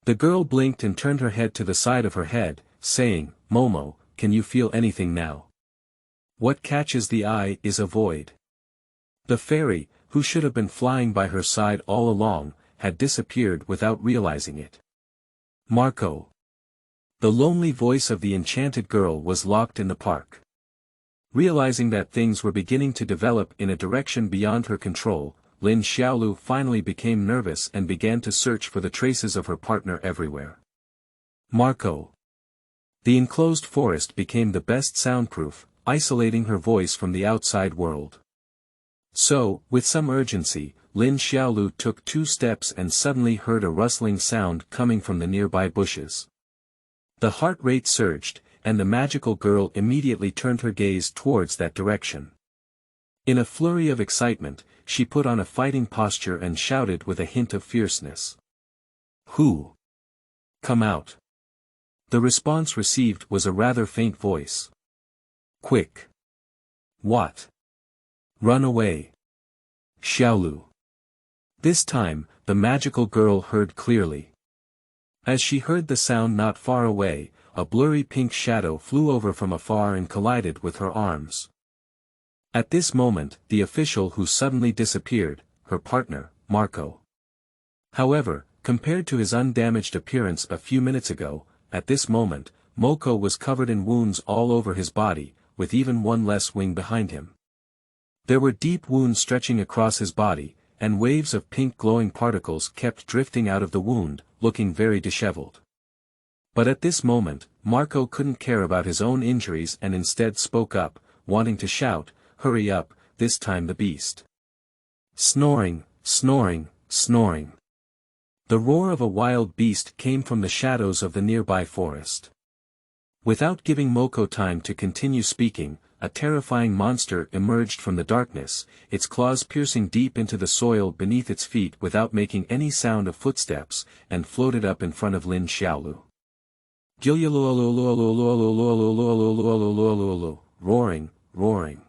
The girl blinked and turned her head to the side of her head, saying, Momo, can you feel anything now? What catches the eye is a void. The fairy, who should have been flying by her side all along, had disappeared without realizing it. Marco. The lonely voice of the enchanted girl was locked in the park. Realizing that things were beginning to develop in a direction beyond her control, Lin Xiaolu finally became nervous and began to search for the traces of her partner everywhere. Marco. The enclosed forest became the best soundproof, isolating her voice from the outside world. So, with some urgency, Lin Xiaolu took 2 steps and suddenly heard a rustling sound coming from the nearby bushes. The heart rate surged, and the magical girl immediately turned her gaze towards that direction. In a flurry of excitement, she put on a fighting posture and shouted with a hint of fierceness. "Who? Come out." The response received was a rather faint voice. "Quick." "What?" "Run away. Xiaolu." This time, the magical girl heard clearly. As she heard the sound not far away, a blurry pink shadow flew over from afar and collided with her arms. At this moment, the official who suddenly disappeared, her partner, Marco. However, compared to his undamaged appearance a few minutes ago, at this moment, Moko was covered in wounds all over his body, with even one less wing behind him. There were deep wounds stretching across his body, and waves of pink glowing particles kept drifting out of the wound, looking very disheveled. But at this moment, Marco couldn't care about his own injuries and instead spoke up, wanting to shout, "Hurry up," this time the beast. Snoring, snoring, snoring. The roar of a wild beast came from the shadows of the nearby forest. Without giving Moko time to continue speaking, a terrifying monster emerged from the darkness, its claws piercing deep into the soil beneath its feet without making any sound of footsteps, and floated up in front of Lin Xiaolu. Roaring, roaring.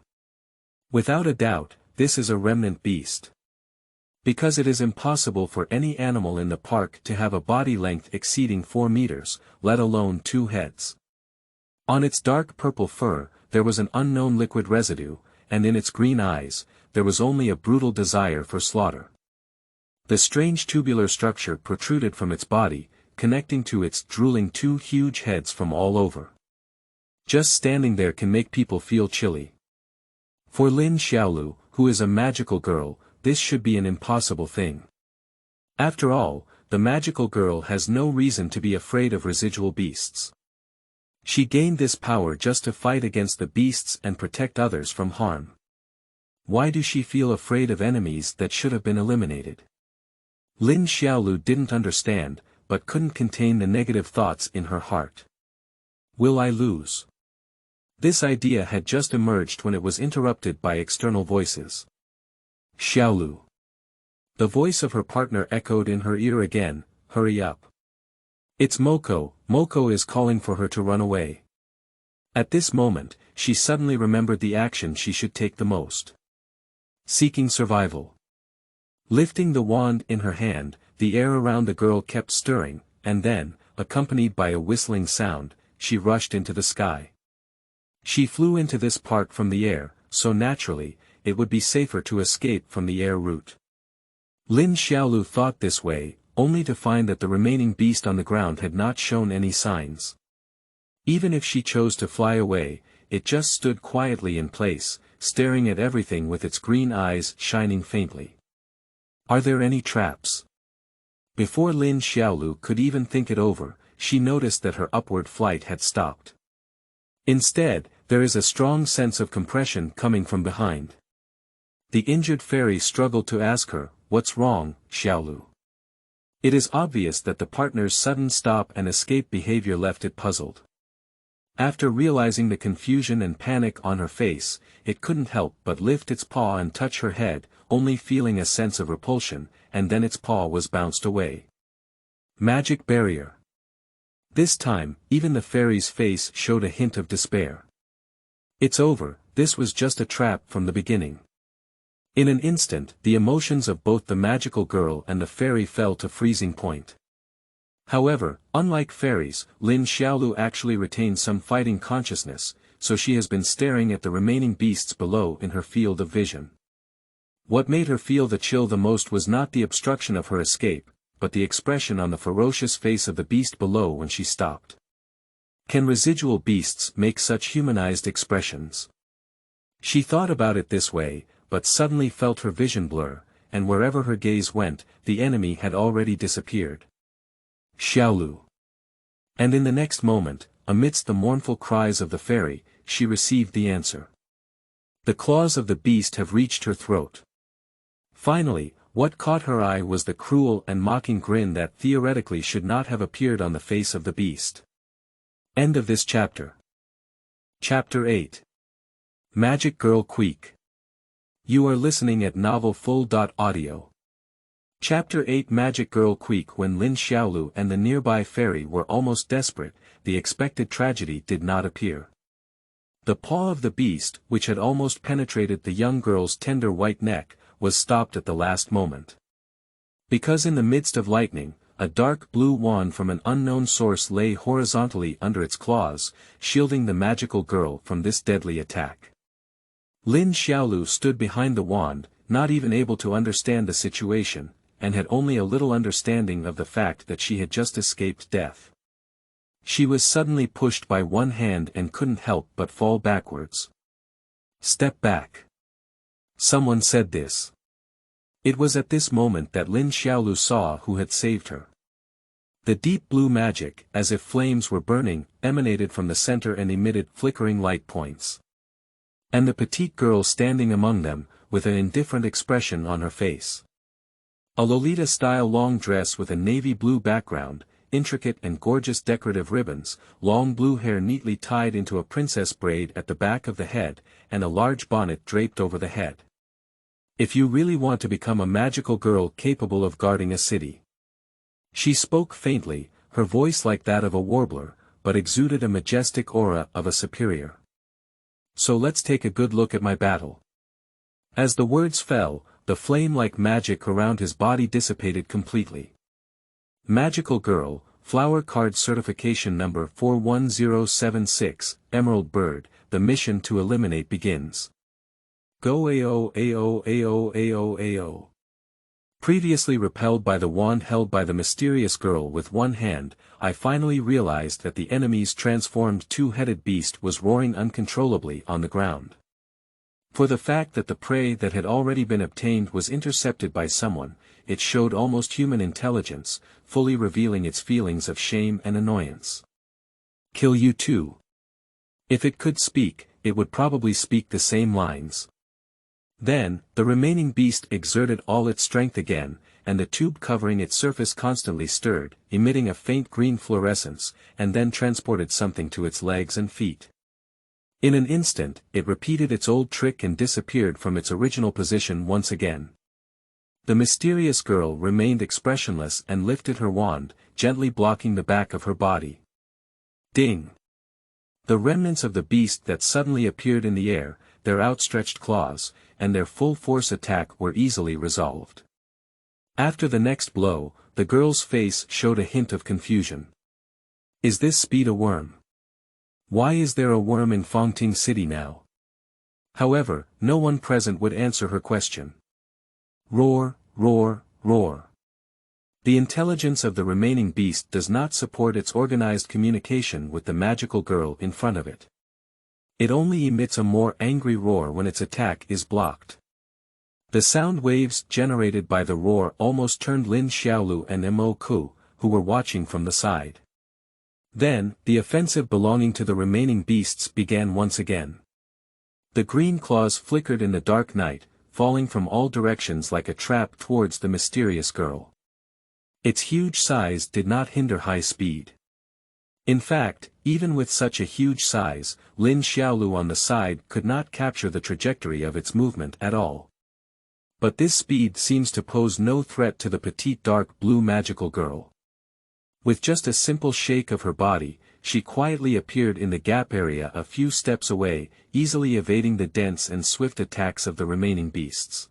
Without a doubt, this is a remnant beast. Because it is impossible for any animal in the park to have a body length exceeding 4 meters, let alone 2 heads. On its dark purple fur, there was an unknown liquid residue, and in its green eyes, there was only a brutal desire for slaughter. The strange tubular structure protruded from its body, connecting to its drooling 2 huge heads from all over. Just standing there can make people feel chilly. For Lin Xiaolu, who is a magical girl, this should be an impossible thing. After all, the magical girl has no reason to be afraid of residual beasts. She gained this power just to fight against the beasts and protect others from harm. Why does she feel afraid of enemies that should have been eliminated? Lin Xiaolu didn't understand, but couldn't contain the negative thoughts in her heart. Will I lose? This idea had just emerged when it was interrupted by external voices. Xiaolu. The voice of her partner echoed in her ear again, "Hurry up. It's Moko, Moko is calling for her to run away." At this moment, she suddenly remembered the action she should take the most. Seeking survival. Lifting the wand in her hand, the air around the girl kept stirring, and then, accompanied by a whistling sound, she rushed into the sky. She flew into this park from the air, so naturally, it would be safer to escape from the air route. Lin Xiaolu thought this way, only to find that the remaining beast on the ground had not shown any signs. Even if she chose to fly away, it just stood quietly in place, staring at everything with its green eyes shining faintly. Are there any traps? Before Lin Xiaolu could even think it over, she noticed that her upward flight had stopped. Instead, there is a strong sense of compression coming from behind. The injured fairy struggled to ask her, "What's wrong, Xiaolu?" It is obvious that the partner's sudden stop and escape behavior left it puzzled. After realizing the confusion and panic on her face, it couldn't help but lift its paw and touch her head, only feeling a sense of repulsion, and then its paw was bounced away. Magic barrier. This time, even the fairy's face showed a hint of despair. It's over, this was just a trap from the beginning. In an instant, the emotions of both the magical girl and the fairy fell to freezing point. However, unlike fairies, Lin Xiaolu actually retained some fighting consciousness, so she has been staring at the remaining beasts below in her field of vision. What made her feel the chill the most was not the obstruction of her escape, but the expression on the ferocious face of the beast below when she stopped. Can residual beasts make such humanized expressions? She thought about it this way, but suddenly felt her vision blur, and wherever her gaze went, the enemy had already disappeared. Xiaolu. And in the next moment, amidst the mournful cries of the fairy, she received the answer. The claws of the beast have reached her throat. Finally, what caught her eye was the cruel and mocking grin that theoretically should not have appeared on the face of the beast. End of this chapter. Chapter 8. Magic Girl Cuique. You are listening at novelfull.audio. Chapter 8 Magic Girl Cuique. When Lin Xiaolu and the nearby fairy were almost desperate, the expected tragedy did not appear. The paw of the beast, which had almost penetrated the young girl's tender white neck, was stopped at the last moment. Because in the midst of lightning, a dark blue wand from an unknown source lay horizontally under its claws, shielding the magical girl from this deadly attack. Lin Xiaolu stood behind the wand, not even able to understand the situation, and had only a little understanding of the fact that she had just escaped death. She was suddenly pushed by one hand and couldn't help but fall backwards. Step back. Someone said this. It was at this moment that Lin Xiaolu saw who had saved her. The deep blue magic, as if flames were burning, emanated from the center and emitted flickering light points. And the petite girl standing among them, with an indifferent expression on her face. A Lolita-style long dress with a navy blue background, intricate and gorgeous decorative ribbons, long blue hair neatly tied into a princess braid at the back of the head, and a large bonnet draped over the head. If you really want to become a magical girl capable of guarding a city. She spoke faintly, her voice like that of a warbler, but exuded a majestic aura of a superior. So let's take a good look at my battle. As the words fell, the flame-like magic around his body dissipated completely. Magical Girl, Flower Card Certification Number 41076, Emerald Bird, the mission to eliminate begins. Go AO AO AO AO AO. Previously repelled by the wand held by the mysterious girl with one hand, I finally realized that the enemy's transformed two-headed beast was roaring uncontrollably on the ground. For the fact that the prey that had already been obtained was intercepted by someone, it showed almost human intelligence, fully revealing its feelings of shame and annoyance. Kill you too. If it could speak, it would probably speak the same lines. Then, the remaining beast exerted all its strength again, and the tube covering its surface constantly stirred, emitting a faint green fluorescence, and then transported something to its legs and feet. In an instant, it repeated its old trick and disappeared from its original position once again. The mysterious girl remained expressionless and lifted her wand, gently blocking the back of her body. Ding! The remnants of the beast that suddenly appeared in the air, their outstretched claws, and their full-force attack were easily resolved. After the next blow, the girl's face showed a hint of confusion. Is this speed a worm? Why is there a worm in Fangting City now? However, no one present would answer her question. Roar, roar, roar. The intelligence of the remaining beast does not support its organized communication with the magical girl in front of it. It only emits a more angry roar when its attack is blocked. The sound waves generated by the roar almost turned Lin Xiaolu and Mo Ku, who were watching from the side. Then, the offensive belonging to the remaining beasts began once again. The green claws flickered in the dark night, falling from all directions like a trap towards the mysterious girl. Its huge size did not hinder high speed. In fact, even with such a huge size, Lin Xiaolu on the side could not capture the trajectory of its movement at all. But this speed seems to pose no threat to the petite dark blue magical girl. With just a simple shake of her body, she quietly appeared in the gap area a few steps away, easily evading the dense and swift attacks of the remaining beasts.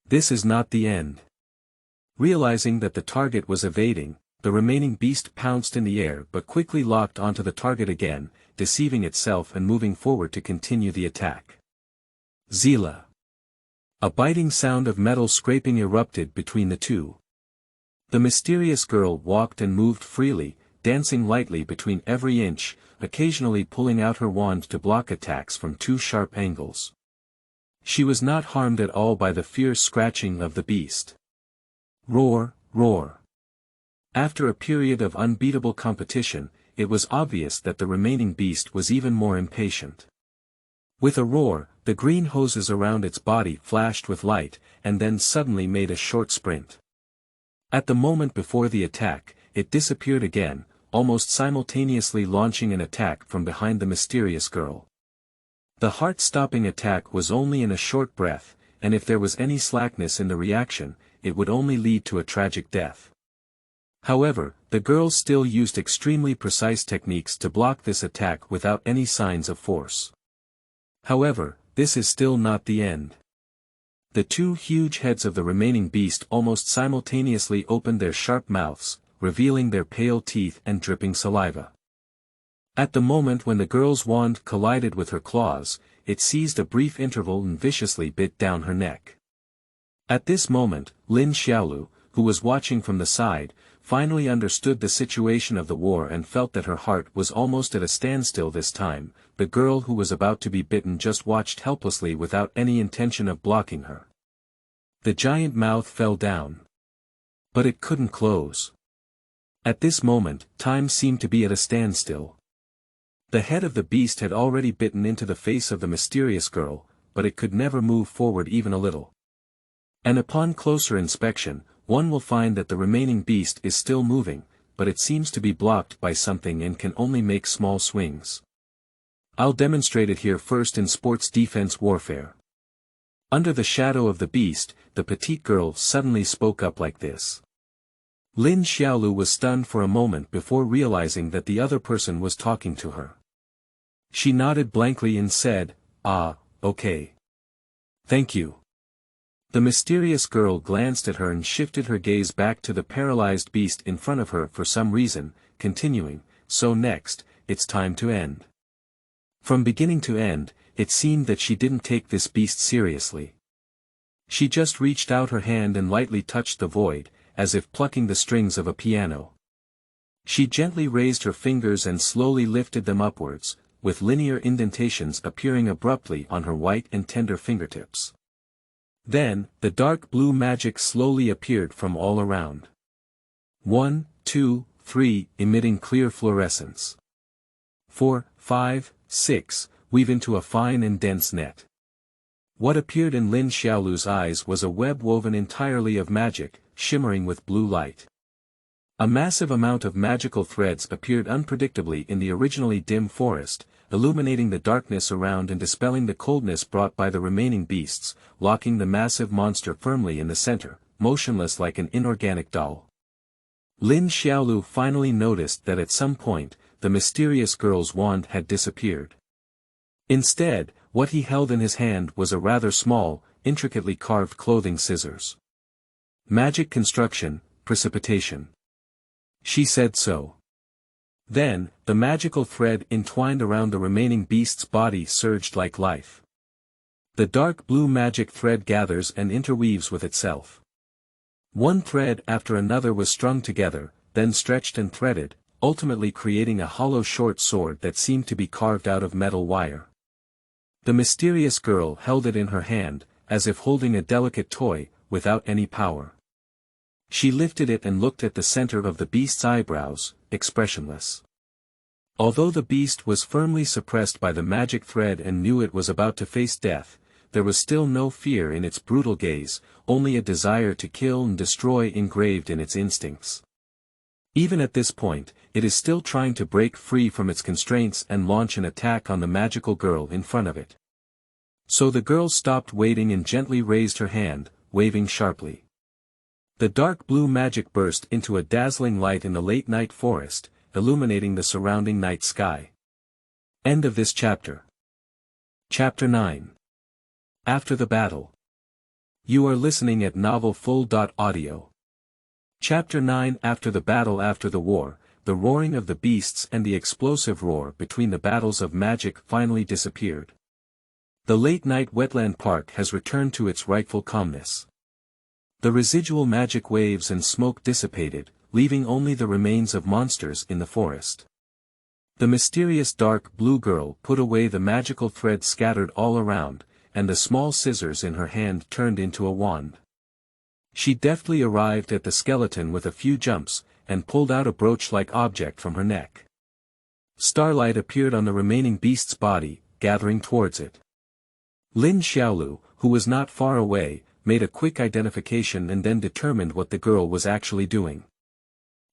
This is not the end. Realizing that the target was evading, the remaining beast pounced in the air but quickly locked onto the target again, deceiving itself and moving forward to continue the attack. Zila. A biting sound of metal scraping erupted between the two. The mysterious girl walked and moved freely, dancing lightly between every inch, occasionally pulling out her wand to block attacks from two sharp angles. She was not harmed at all by the fierce scratching of the beast. Roar, roar. After a period of unbeatable competition, it was obvious that the remaining beast was even more impatient. With a roar, the green hoses around its body flashed with light, and then suddenly made a short sprint. At the moment before the attack, it disappeared again, almost simultaneously launching an attack from behind the mysterious girl. The heart-stopping attack was only in a short breath, and if there was any slackness in the reaction, it would only lead to a tragic death. However, the girl still used extremely precise techniques to block this attack without any signs of force. However, this is still not the end. The two huge heads of the remaining beast almost simultaneously opened their sharp mouths, revealing their pale teeth and dripping saliva. At the moment when the girl's wand collided with her claws, it seized a brief interval and viciously bit down her neck. At this moment, Lin Xiaolu, who was watching from the side, finally understood the situation of the war and felt that her heart was almost at a standstill this time. The girl who was about to be bitten just watched helplessly without any intention of blocking her. The giant mouth fell down. But it couldn't close. At this moment, time seemed to be at a standstill. The head of the beast had already bitten into the face of the mysterious girl, but it could never move forward even a little. And upon closer inspection, one will find that the remaining beast is still moving, but it seems to be blocked by something and can only make small swings. I'll demonstrate it here first in sports defense warfare. Under the shadow of the beast, the petite girl suddenly spoke up like this. Lin Xiaolu was stunned for a moment before realizing that the other person was talking to her. She nodded blankly and said, "Ah, okay. Thank you." The mysterious girl glanced at her and shifted her gaze back to the paralyzed beast in front of her for some reason, continuing, "So next, it's time to end." From beginning to end, it seemed that she didn't take this beast seriously. She just reached out her hand and lightly touched the void, as if plucking the strings of a piano. She gently raised her fingers and slowly lifted them upwards, with linear indentations appearing abruptly on her white and tender fingertips. Then, the dark blue magic slowly appeared from all around. 1, 2, 3, emitting clear fluorescence. 4, 5, 6, weave into a fine and dense net. What appeared in Lin Xiaolu's eyes was a web woven entirely of magic, shimmering with blue light. A massive amount of magical threads appeared unpredictably in the originally dim forest, illuminating the darkness around and dispelling the coldness brought by the remaining beasts, locking the massive monster firmly in the center, motionless like an inorganic doll. Lin Xiaolu finally noticed that at some point, the mysterious girl's wand had disappeared. Instead, what he held in his hand was a rather small, intricately carved clothing scissors. Magic construction, precipitation. She said so. Then, the magical thread entwined around the remaining beast's body surged like life. The dark blue magic thread gathers and interweaves with itself. One thread after another was strung together, then stretched and threaded, ultimately creating a hollow short sword that seemed to be carved out of metal wire. The mysterious girl held it in her hand, as if holding a delicate toy, without any power. She lifted it and looked at the center of the beast's eyebrows, expressionless. Although the beast was firmly suppressed by the magic thread and knew it was about to face death, there was still no fear in its brutal gaze, only a desire to kill and destroy engraved in its instincts. Even at this point, it is still trying to break free from its constraints and launch an attack on the magical girl in front of it. So the girl stopped waiting and gently raised her hand, waving sharply. The dark blue magic burst into a dazzling light in the late night forest, illuminating the surrounding night sky. End of this chapter. Chapter 9. After the battle. You are listening at novelfull.audio. Chapter 9 After the war, the roaring of the beasts and the explosive roar between the battles of magic finally disappeared. The late-night wetland park has returned to its rightful calmness. The residual magic waves and smoke dissipated, leaving only the remains of monsters in the forest. The mysterious dark blue girl put away the magical thread scattered all around, and the small scissors in her hand turned into a wand. She deftly arrived at the skeleton with a few jumps, and pulled out a brooch-like object from her neck. Starlight appeared on the remaining beast's body, gathering towards it. Lin Xiaolu, who was not far away, made a quick identification and then determined what the girl was actually doing.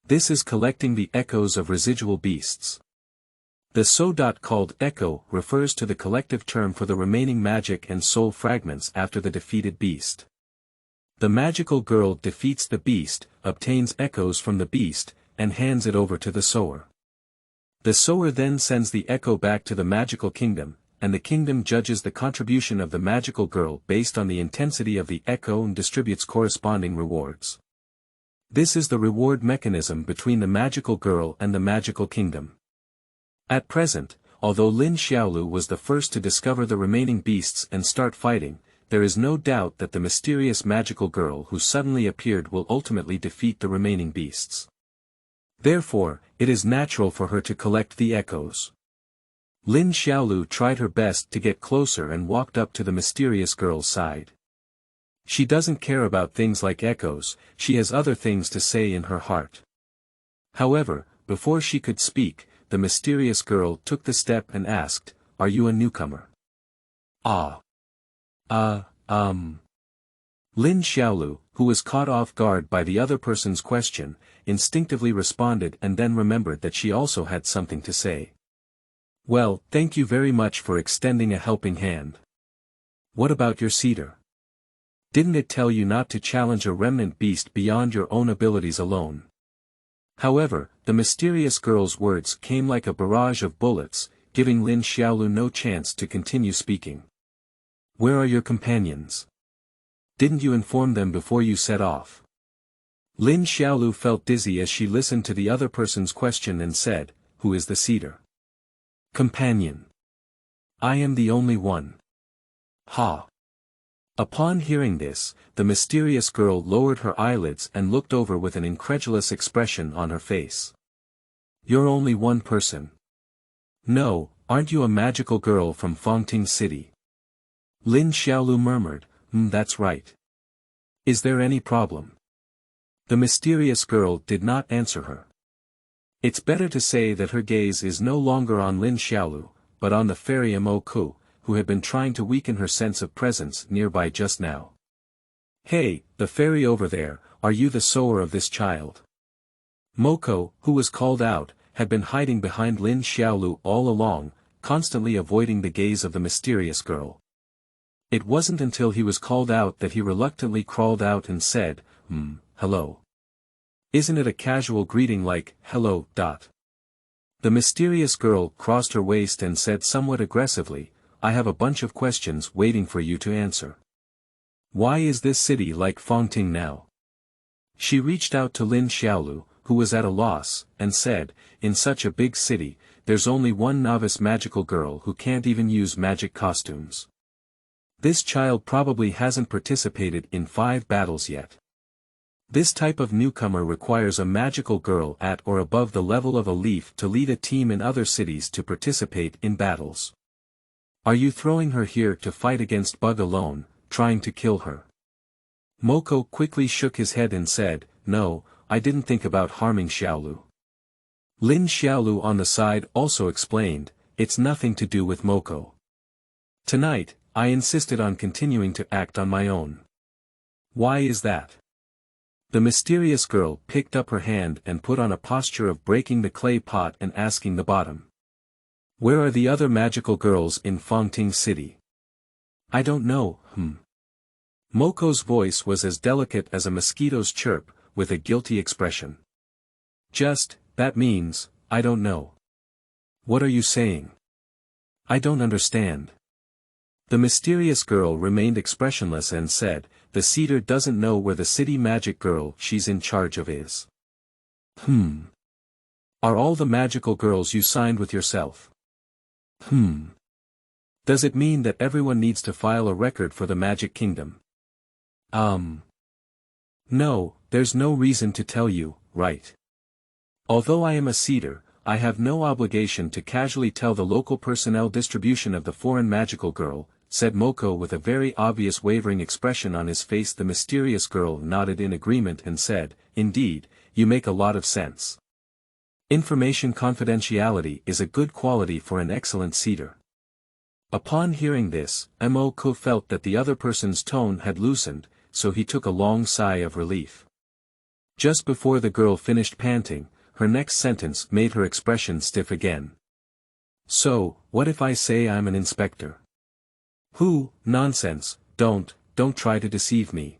This is collecting the echoes of residual beasts. The so-dot called echo refers to the collective term for the remaining magic and soul fragments after the defeated beast. The magical girl defeats the beast, obtains echoes from the beast, and hands it over to the sower. The sower then sends the echo back to the magical kingdom, and the kingdom judges the contribution of the magical girl based on the intensity of the echo and distributes corresponding rewards. This is the reward mechanism between the magical girl and the magical kingdom. At present, although Lin Xiaolu was the first to discover the remaining beasts and start fighting, there is no doubt that the mysterious magical girl who suddenly appeared will ultimately defeat the remaining beasts. Therefore, it is natural for her to collect the echoes. Lin Xiaolu tried her best to get closer and walked up to the mysterious girl's side. She doesn't care about things like echoes, she has other things to say in her heart. However, before she could speak, the mysterious girl took the step and asked, "Are you a newcomer?" Lin Xiaolu, who was caught off guard by the other person's question, instinctively responded and then remembered that she also had something to say. "Well, thank you very much for extending a helping hand. What about your cedar? Didn't it tell you not to challenge a remnant beast beyond your own abilities alone?" However, the mysterious girl's words came like a barrage of bullets, giving Lin Xiaolu no chance to continue speaking. "Where are your companions? Didn't you inform them before you set off?" Lin Xiaolu felt dizzy as she listened to the other person's question and said, "Who is the cedar?" "Companion. I am the only one." "Ha." Upon hearing this, the mysterious girl lowered her eyelids and looked over with an incredulous expression on her face. "You're only one person. No, aren't you a magical girl from Fangting City?" Lin Xiaolu murmured, That's right. Is there any problem?" The mysterious girl did not answer her. It's better to say that her gaze is no longer on Lin Xiaolu, but on the fairy Mo-ku, who had been trying to weaken her sense of presence nearby just now. "Hey, the fairy over there, are you the sower of this child?" Moko, who was called out, had been hiding behind Lin Xiaolu all along, constantly avoiding the gaze of the mysterious girl. It wasn't until he was called out that he reluctantly crawled out and said, hello. Isn't it a casual greeting like, hello, dot? The mysterious girl crossed her waist and said somewhat aggressively, I have a bunch of questions waiting for you to answer. Why is this city like Fangting now? She reached out to Lin Xiaolu, who was at a loss, and said, in such a big city, there's only one novice magical girl who can't even use magic costumes. This child probably hasn't participated in 5 battles yet. This type of newcomer requires a magical girl at or above the level of a leaf to lead a team in other cities to participate in battles. Are you throwing her here to fight against Bug alone, trying to kill her? Moko quickly shook his head and said, No, I didn't think about harming Xiaolu. Lin Xiaolu on the side also explained, it's nothing to do with Moko. Tonight, I insisted on continuing to act on my own. Why is that? The mysterious girl picked up her hand and put on a posture of breaking the clay pot and asking the bottom. Where are the other magical girls in Fangting City? I don't know, Moko's voice was as delicate as a mosquito's chirp, with a guilty expression. That means, I don't know. What are you saying? I don't understand. The mysterious girl remained expressionless and said, the cedar doesn't know where the city magic girl she's in charge of is. Are all the magical girls you signed with yourself? Does it mean that everyone needs to file a record for the Magic Kingdom? No, there's no reason to tell you, right? Although I am a cedar, I have no obligation to casually tell the local personnel distribution of the foreign magical girl, said Moko with a very obvious wavering expression on his face. The mysterious girl nodded in agreement and said, "Indeed, you make a lot of sense. Information confidentiality is a good quality for an excellent cedar." Upon hearing this, Moko felt that the other person's tone had loosened, so he took a long sigh of relief. Just before the girl finished panting, her next sentence made her expression stiff again. "So, what if I say I'm an inspector?" Nonsense, don't try to deceive me."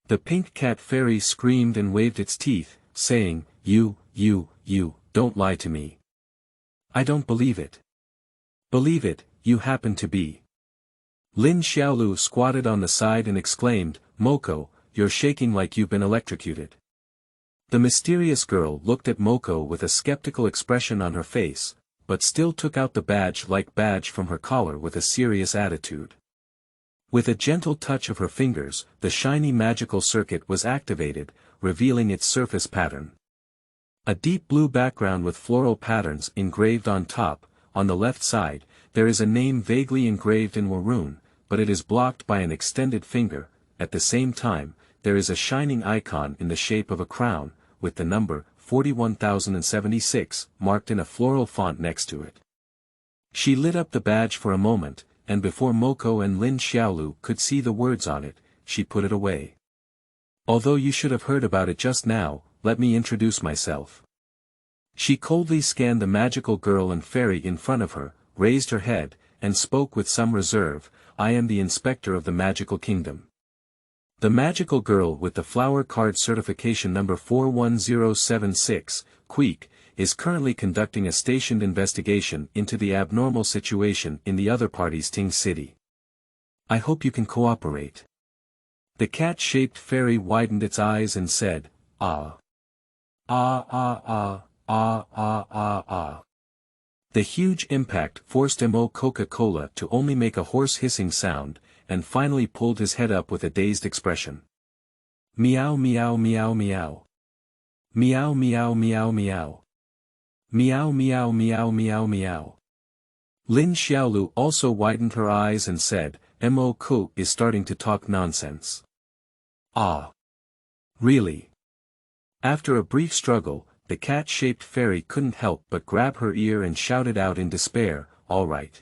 The pink cat fairy screamed and waved its teeth, saying, You, don't lie to me. I don't believe it. Believe it, you happen to be. Lin Xiaolu squatted on the side and exclaimed, "Moko, you're shaking like you've been electrocuted." The mysterious girl looked at Moko with a skeptical expression on her face, but still took out the badge-like badge from her collar with a serious attitude. With a gentle touch of her fingers, the shiny magical circuit was activated, revealing its surface pattern. A deep blue background with floral patterns engraved on top. On the left side, there is a name vaguely engraved in maroon, but it is blocked by an extended finger. At the same time, there is a shining icon in the shape of a crown, with the number 41,076 marked in a floral font next to it. She lit up the badge for a moment, and before Moko and Lin Xiaolu could see the words on it, she put it away. "Although you should have heard about it just now, let me introduce myself." She coldly scanned the magical girl and fairy in front of her, raised her head, and spoke with some reserve, "I am the inspector of the magical kingdom. The magical girl with the flower card certification number 41076, Cuique, is currently conducting a stationed investigation into the abnormal situation in the other party's Ting City. I hope you can cooperate." The cat-shaped fairy widened its eyes and said, "Ah. Ah ah ah, ah ah ah ah." The huge impact forced Mo Coca-Cola to only make a hoarse hissing sound, and finally pulled his head up with a dazed expression. "Meow meow meow meow. Meow meow meow meow. Meow meow meow meow meow." Lin Xiaolu also widened her eyes and said, "Mo Ko is starting to talk nonsense." "Ah. Really?" After a brief struggle, the cat-shaped fairy couldn't help but grab her ear and shouted out in despair, "All right.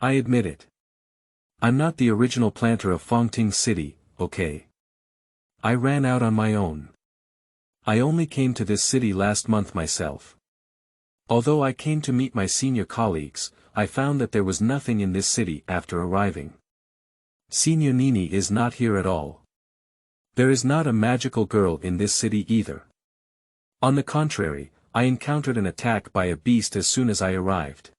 I admit it. I'm not the original planter of Fongting City, okay? I ran out on my own. I only came to this city last month myself. Although I came to meet my senior colleagues, I found that there was nothing in this city after arriving. Senior Nini is not here at all. There is not a magical girl in this city either. On the contrary, I encountered an attack by a beast as soon as I arrived.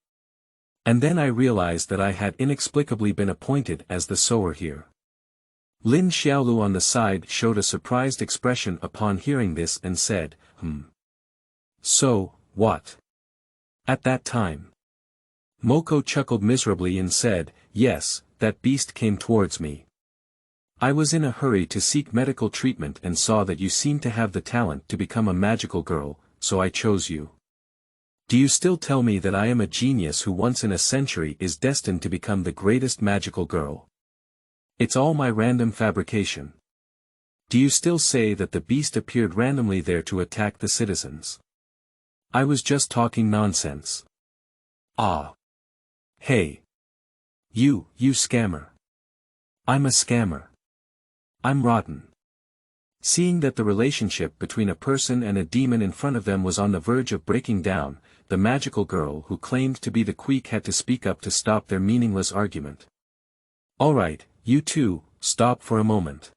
And then I realized that I had inexplicably been appointed as the sower here." Lin Xiaolu on the side showed a surprised expression upon hearing this and said, "So, what? At that time?" Moko chuckled miserably and said, "Yes, that beast came towards me. I was in a hurry to seek medical treatment and saw that you seemed to have the talent to become a magical girl, so I chose you. Do you still tell me that I am a genius who once in a century is destined to become the greatest magical girl? It's all my random fabrication. Do you still say that the beast appeared randomly there to attack the citizens? I was just talking nonsense." "Ah. Hey. You scammer. I'm a scammer. I'm rotten." Seeing that the relationship between a person and a demon in front of them was on the verge of breaking down, the magical girl who claimed to be the Cuique had to speak up to stop their meaningless argument. "All right, you two, stop for a moment."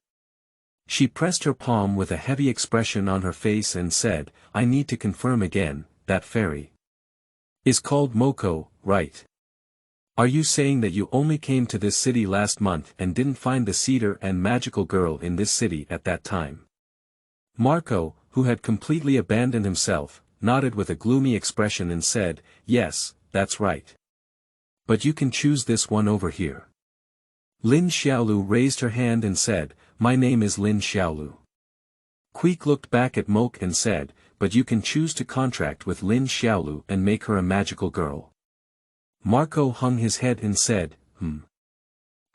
She pressed her palm with a heavy expression on her face and said, "I need to confirm again, that fairy is called Moko, right? Are you saying that you only came to this city last month and didn't find the cedar and magical girl in this city at that time? Marco, who had completely abandoned himself, nodded with a gloomy expression and said, yes, that's right. But you can choose this one over here. Lin Xiaolu raised her hand and said, my name is Lin Xiaolu. Cuique looked back at Moke and said, but you can choose to contract with Lin Xiaolu and make her a magical girl. Marco hung his head and said,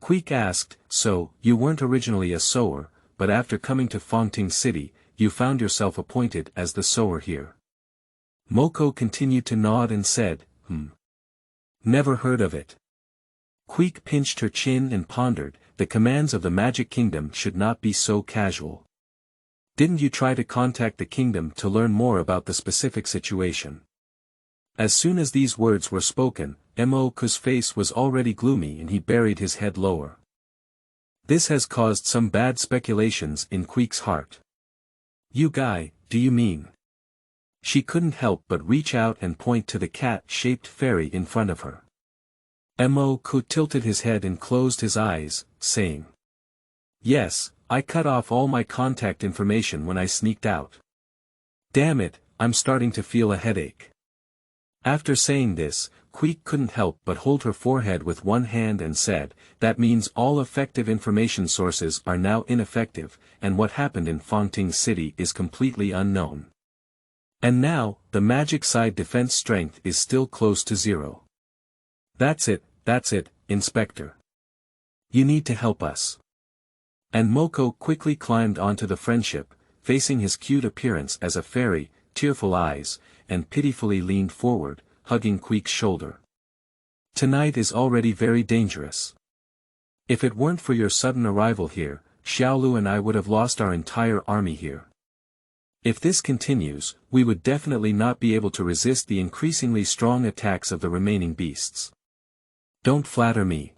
Cuique asked, so, you weren't originally a sewer, but after coming to Fangting City, you found yourself appointed as the sewer here. Moko continued to nod and said, Never heard of it. Cuique pinched her chin and pondered, the commands of the Magic Kingdom should not be so casual. Didn't you try to contact the kingdom to learn more about the specific situation? As soon as these words were spoken, Moko's face was already gloomy and he buried his head lower. This has caused some bad speculations in Cuique's heart. You guy, do you mean? She couldn't help but reach out and point to the cat-shaped fairy in front of her. Moko tilted his head and closed his eyes, saying, yes, I cut off all my contact information when I sneaked out. Damn it, I'm starting to feel a headache. After saying this, Cuique couldn't help but hold her forehead with one hand and said, that means all effective information sources are now ineffective, and what happened in Fangting City is completely unknown. And now, the magic side defense strength is still close to zero. That's it, Inspector. You need to help us. And Moko quickly climbed onto the friendship, facing his cute appearance as a fairy, tearful eyes, and pitifully leaned forward, hugging Cuique's shoulder. Tonight is already very dangerous. If it weren't for your sudden arrival here, Xiaolu and I would have lost our entire army here. If this continues, we would definitely not be able to resist the increasingly strong attacks of the remaining beasts. Don't flatter me.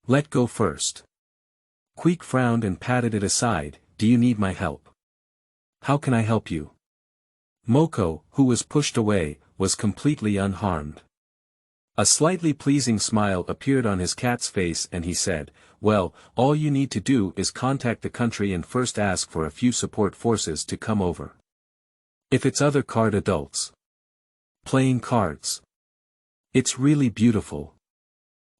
Let go first. Cuique frowned and patted it aside, do you need my help? How can I help you? Moko, who was pushed away, was completely unharmed. A slightly pleasing smile appeared on his cat's face and he said, well, all you need to do is contact the country and first ask for a few support forces to come over. If it's other card adults. Playing cards. It's really beautiful.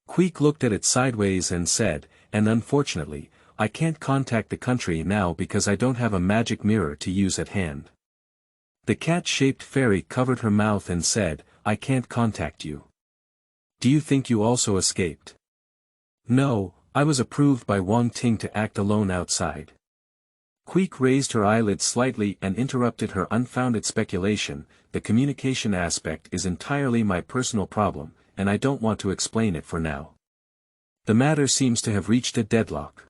Cuique looked at it sideways and said, and unfortunately, I can't contact the country now because I don't have a magic mirror to use at hand. The cat-shaped fairy covered her mouth and said, I can't contact you. Do you think you also escaped? No, I was approved by Wang Ting to act alone outside. Cuique raised her eyelids slightly and interrupted her unfounded speculation, the communication aspect is entirely my personal problem, and I don't want to explain it for now. The matter seems to have reached a deadlock.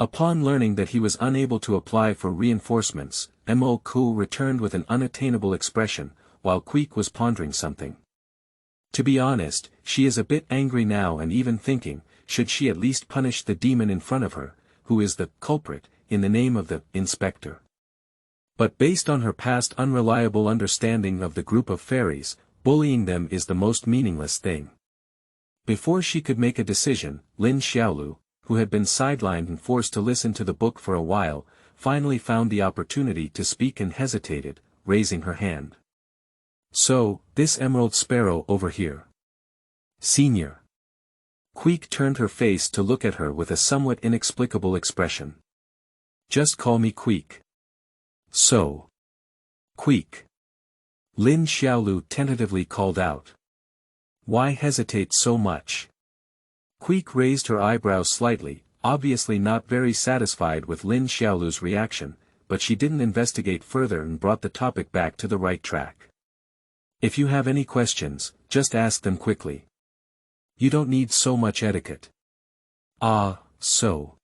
Upon learning that he was unable to apply for reinforcements, Moko returned with an unattainable expression, while Cuique was pondering something. To be honest, she is a bit angry now and even thinking, should she at least punish the demon in front of her, who is the culprit, in the name of the inspector. But based on her past unreliable understanding of the group of fairies, bullying them is the most meaningless thing. Before she could make a decision, Lin Xiaolu, who had been sidelined and forced to listen to the book for a while, finally found the opportunity to speak and hesitated, raising her hand. So, this Emerald Sparrow over here. Senior. Cuique turned her face to look at her with a somewhat inexplicable expression. Just call me Cuique. So. Cuique. Lin Xiaolu tentatively called out. Why hesitate so much? Cuique raised her eyebrows slightly, obviously not very satisfied with Lin Xiaolu's reaction, but she didn't investigate further and brought the topic back to the right track. If you have any questions, just ask them quickly. You don't need so much etiquette. Ah, so.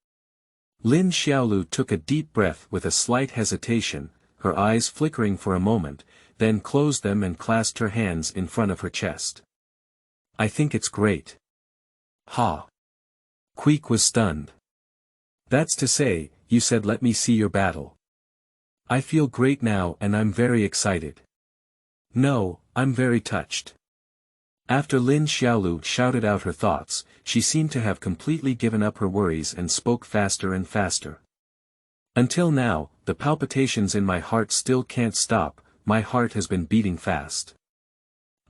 Lin Xiaolu took a deep breath with a slight hesitation, her eyes flickering for a moment, then closed them and clasped her hands in front of her chest. I think it's great. Ha! Cuique was stunned. That's to say, you said let me see your battle. I feel great now and I'm very excited. No, I'm very touched. After Lin Xiaolu shouted out her thoughts, she seemed to have completely given up her worries and spoke faster and faster. Until now, the palpitations in my heart still can't stop, my heart has been beating fast.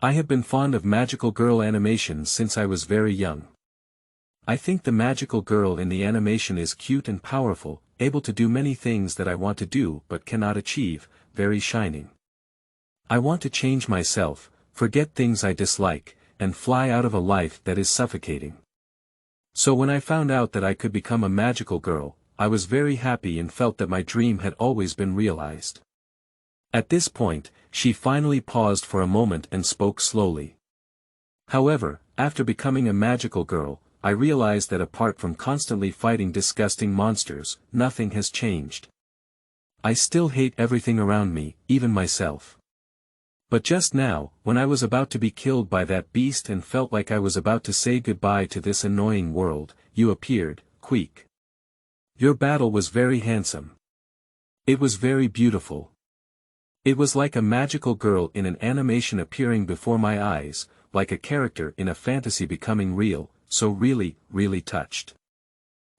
I have been fond of magical girl animations since I was very young. I think the magical girl in the animation is cute and powerful, able to do many things that I want to do but cannot achieve, very shining. I want to change myself, forget things I dislike, and fly out of a life that is suffocating. So when I found out that I could become a magical girl, I was very happy and felt that my dream had always been realized. At this point, she finally paused for a moment and spoke slowly. However, after becoming a magical girl, I realized that apart from constantly fighting disgusting monsters, nothing has changed. I still hate everything around me, even myself. But just now, when I was about to be killed by that beast and felt like I was about to say goodbye to this annoying world, you appeared, Cuique. Your battle was very handsome. It was very beautiful. It was like a magical girl in an animation appearing before my eyes, like a character in a fantasy becoming real, so really, really touched.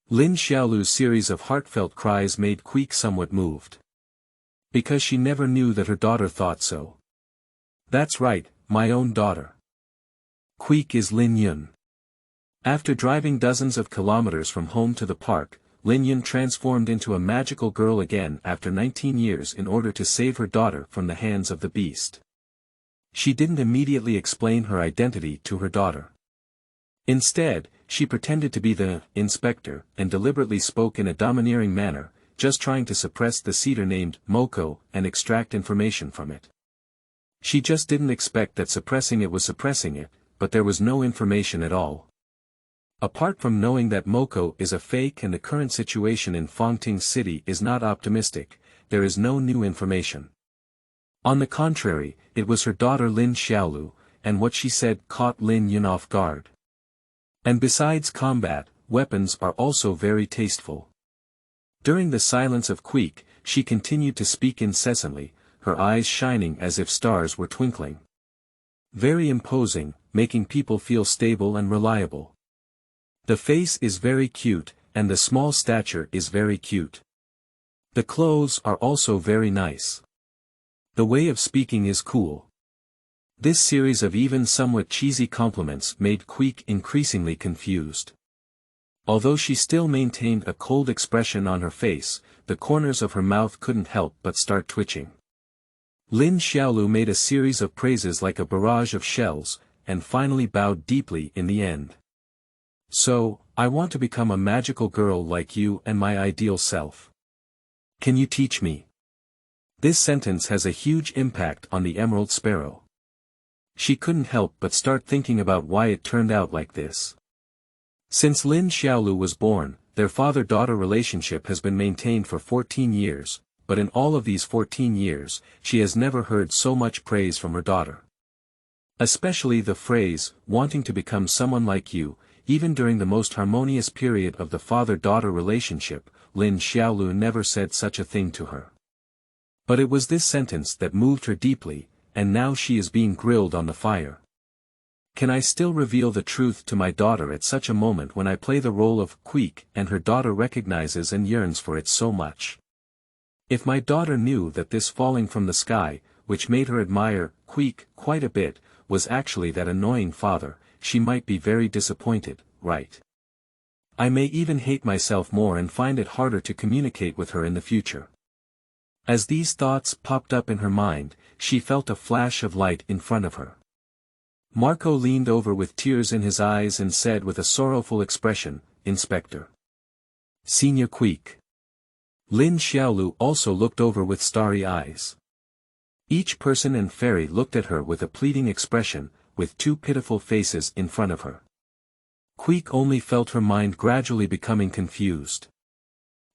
Lin Xiaolu's series of heartfelt cries made Cuique somewhat moved. Because she never knew that her daughter thought so. That's right, my own daughter. Cuique is Lin Yun. After driving dozens of kilometers from home to the park, Lin Yun transformed into a magical girl again after 19 years in order to save her daughter from the hands of the beast. She didn't immediately explain her identity to her daughter. Instead, she pretended to be the inspector and deliberately spoke in a domineering manner, just trying to suppress the cedar named Moko and extract information from it. She just didn't expect that suppressing it was suppressing it, but there was no information at all. Apart from knowing that Moko is a fake and the current situation in Fangting City is not optimistic, there is no new information. On the contrary, it was her daughter Lin Xiaolu, and what she said caught Lin Yun off guard. And besides combat, weapons are also very tasteful. During the silence of Cuique, she continued to speak incessantly, her eyes shining as if stars were twinkling. Very imposing, making people feel stable and reliable. The face is very cute, and the small stature is very cute. The clothes are also very nice. The way of speaking is cool. This series of even somewhat cheesy compliments made Cuique increasingly confused. Although she still maintained a cold expression on her face, the corners of her mouth couldn't help but start twitching. Lin Xiaolu made a series of praises like a barrage of shells, and finally bowed deeply in the end. So, I want to become a magical girl like you and my ideal self. Can you teach me? This sentence has a huge impact on the Emerald Sparrow. She couldn't help but start thinking about why it turned out like this. Since Lin Xiaolu was born, their father-daughter relationship has been maintained for 14 years, but in all of these 14 years, she has never heard so much praise from her daughter. Especially the phrase, wanting to become someone like you. Even during the most harmonious period of the father-daughter relationship, Lin Xiaolu never said such a thing to her. But it was this sentence that moved her deeply, and now she is being grilled on the fire. Can I still reveal the truth to my daughter at such a moment when I play the role of Cuique and her daughter recognizes and yearns for it so much? If my daughter knew that this falling from the sky, which made her admire Cuique quite a bit, was actually that annoying father, she might be very disappointed, right? I may even hate myself more and find it harder to communicate with her in the future. As these thoughts popped up in her mind, she felt a flash of light in front of her. Marco leaned over with tears in his eyes and said with a sorrowful expression, "Inspector." Senior Cuique. Lin Xiaolu also looked over with starry eyes. Each person and fairy looked at her with a pleading expression, with two pitiful faces in front of her. Cuique only felt her mind gradually becoming confused.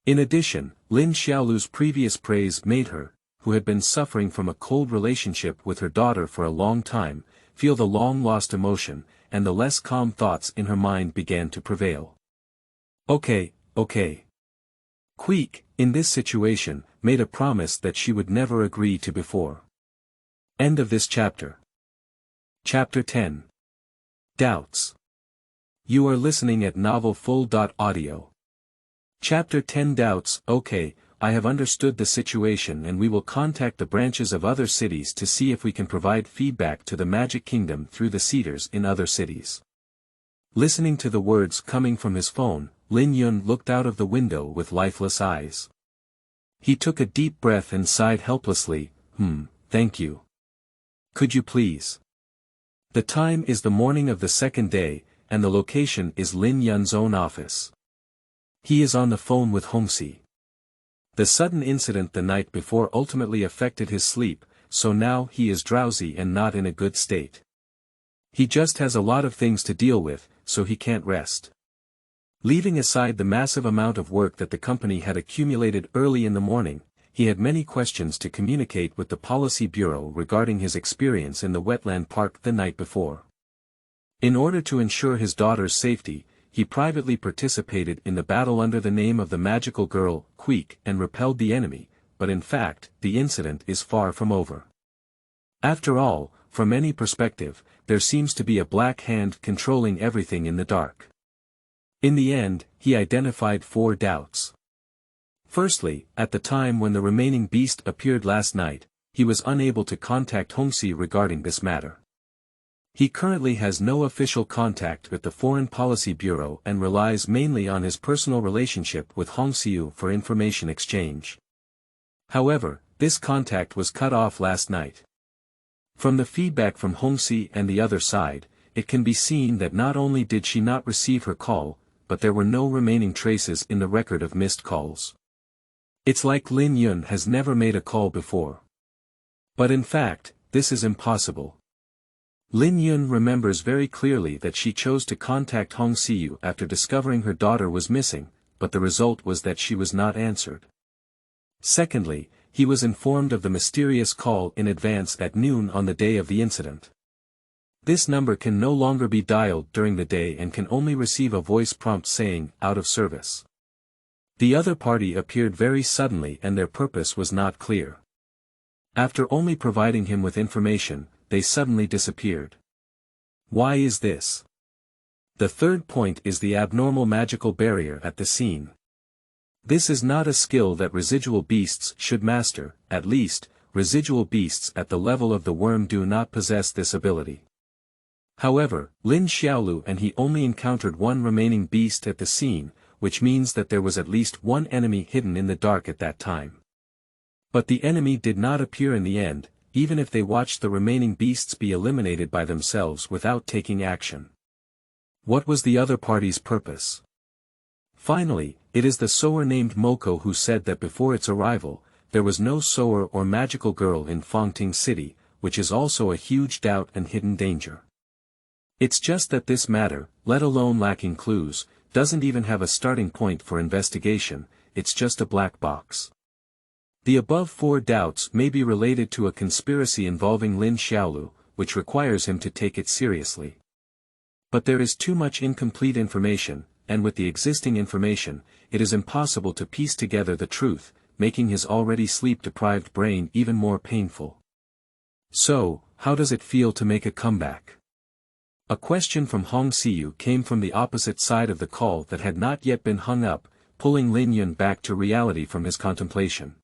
In addition, Lin Xiaolu's previous praise made her, who had been suffering from a cold relationship with her daughter for a long time, feel the long-lost emotion, and the less calm thoughts in her mind began to prevail. Okay. Cuique, in this situation, made a promise that she would never agree to before. End of this chapter. Chapter 10. Doubts. You are listening at Novel Full.audio. Chapter 10 Doubts. Okay, I have understood the situation and we will contact the branches of other cities to see if we can provide feedback to the Magic Kingdom through the Cedars in other cities. Listening to the words coming from his phone, Lin Yun looked out of the window with lifeless eyes. He took a deep breath and sighed helplessly. Thank you. Could you please? The time is the morning of the second day, and the location is Lin Yun's own office. He is on the phone with Homsi. The sudden incident the night before ultimately affected his sleep, so now he is drowsy and not in a good state. He just has a lot of things to deal with, so he can't rest. Leaving aside the massive amount of work that the company had accumulated early in the morning, he had many questions to communicate with the Policy Bureau regarding his experience in the wetland park the night before. In order to ensure his daughter's safety, he privately participated in the battle under the name of the magical girl, Cuique, and repelled the enemy, but in fact, the incident is far from over. After all, from any perspective, there seems to be a black hand controlling everything in the dark. In the end, he identified 4 doubts. Firstly, at the time when the remaining beast appeared last night, he was unable to contact Homsi regarding this matter. He currently has no official contact with the Foreign Policy Bureau and relies mainly on his personal relationship with Hongxiu for information exchange. However, this contact was cut off last night. From the feedback from Homsi and the other side, it can be seen that not only did she not receive her call, but there were no remaining traces in the record of missed calls. It's like Lin Yun has never made a call before. But in fact, this is impossible. Lin Yun remembers very clearly that she chose to contact Hongxiu after discovering her daughter was missing, but the result was that she was not answered. Secondly, he was informed of the mysterious call in advance at noon on the day of the incident. This number can no longer be dialed during the day and can only receive a voice prompt saying, "out of service." The other party appeared very suddenly and their purpose was not clear. After only providing him with information, they suddenly disappeared. Why is this? The third point is the abnormal magical barrier at the scene. This is not a skill that residual beasts should master, at least, residual beasts at the level of the worm do not possess this ability. However, Lin Xiaolu and he only encountered one remaining beast at the scene, which means that there was at least one enemy hidden in the dark at that time. But the enemy did not appear in the end, even if they watched the remaining beasts be eliminated by themselves without taking action. What was the other party's purpose? Finally, it is the sower named Moko who said that before its arrival, there was no sower or magical girl in Fangting City, which is also a huge doubt and hidden danger. It's just that this matter, let alone lacking clues, doesn't even have a starting point for investigation, it's just a black box. The above 4 doubts may be related to a conspiracy involving Lin Xiaolu, which requires him to take it seriously. But there is too much incomplete information, and with the existing information, it is impossible to piece together the truth, making his already sleep-deprived brain even more painful. So, how does it feel to make a comeback? A question from Hongxiu came from the opposite side of the call that had not yet been hung up, pulling Lin Yun back to reality from his contemplation.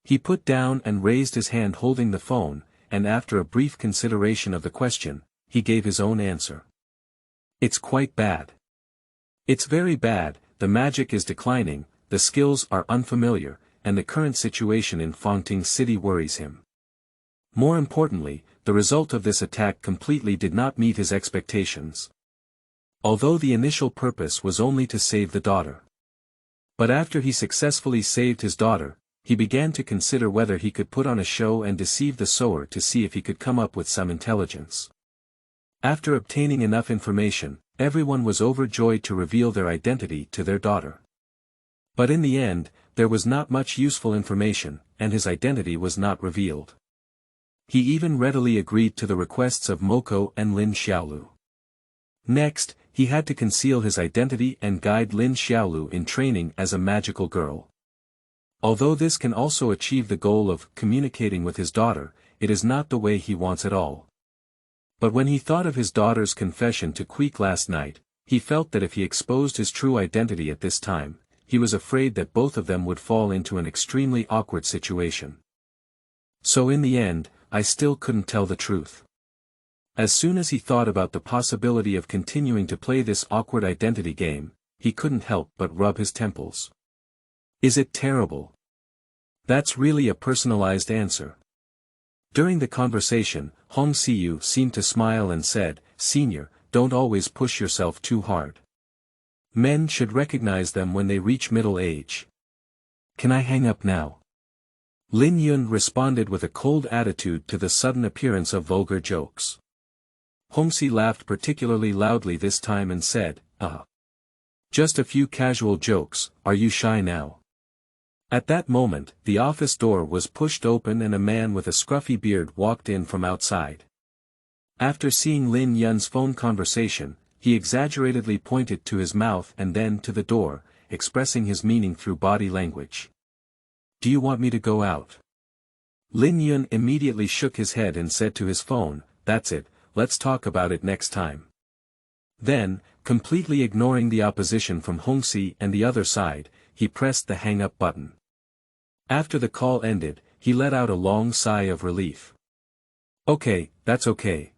He put down and raised his hand holding the phone, and after a brief consideration of the question, he gave his own answer. It's quite bad. It's very bad, the magic is declining, the skills are unfamiliar, and the current situation in Fangting City worries him. More importantly, the result of this attack completely did not meet his expectations. Although the initial purpose was only to save the daughter. But after he successfully saved his daughter, he began to consider whether he could put on a show and deceive the sower to see if he could come up with some intelligence. After obtaining enough information, everyone was overjoyed to reveal their identity to their daughter. But in the end, there was not much useful information, and his identity was not revealed. He even readily agreed to the requests of Moko and Lin Xiaolu. Next, he had to conceal his identity and guide Lin Xiaolu in training as a magical girl. Although this can also achieve the goal of communicating with his daughter, it is not the way he wants at all. But when he thought of his daughter's confession to Cuique last night, he felt that if he exposed his true identity at this time, he was afraid that both of them would fall into an extremely awkward situation. So in the end, I still couldn't tell the truth. As soon as he thought about the possibility of continuing to play this awkward identity game, he couldn't help but rub his temples. Is it terrible? That's really a personalized answer. During the conversation, Hong Siyu seemed to smile and said, "Senior, don't always push yourself too hard. Men should recognize them when they reach middle age. Can I hang up now?" Lin Yun responded with a cold attitude to the sudden appearance of vulgar jokes. Hongxi laughed particularly loudly this time and said, Just a few casual jokes, are you shy now?" At that moment, the office door was pushed open and a man with a scruffy beard walked in from outside. After seeing Lin Yun's phone conversation, he exaggeratedly pointed to his mouth and then to the door, expressing his meaning through body language. "Do you want me to go out?" Lin Yun immediately shook his head and said to his phone, "That's it, let's talk about it next time." Then, completely ignoring the opposition from Hongxi and the other side, he pressed the hang-up button. After the call ended, he let out a long sigh of relief. "Okay, that's okay."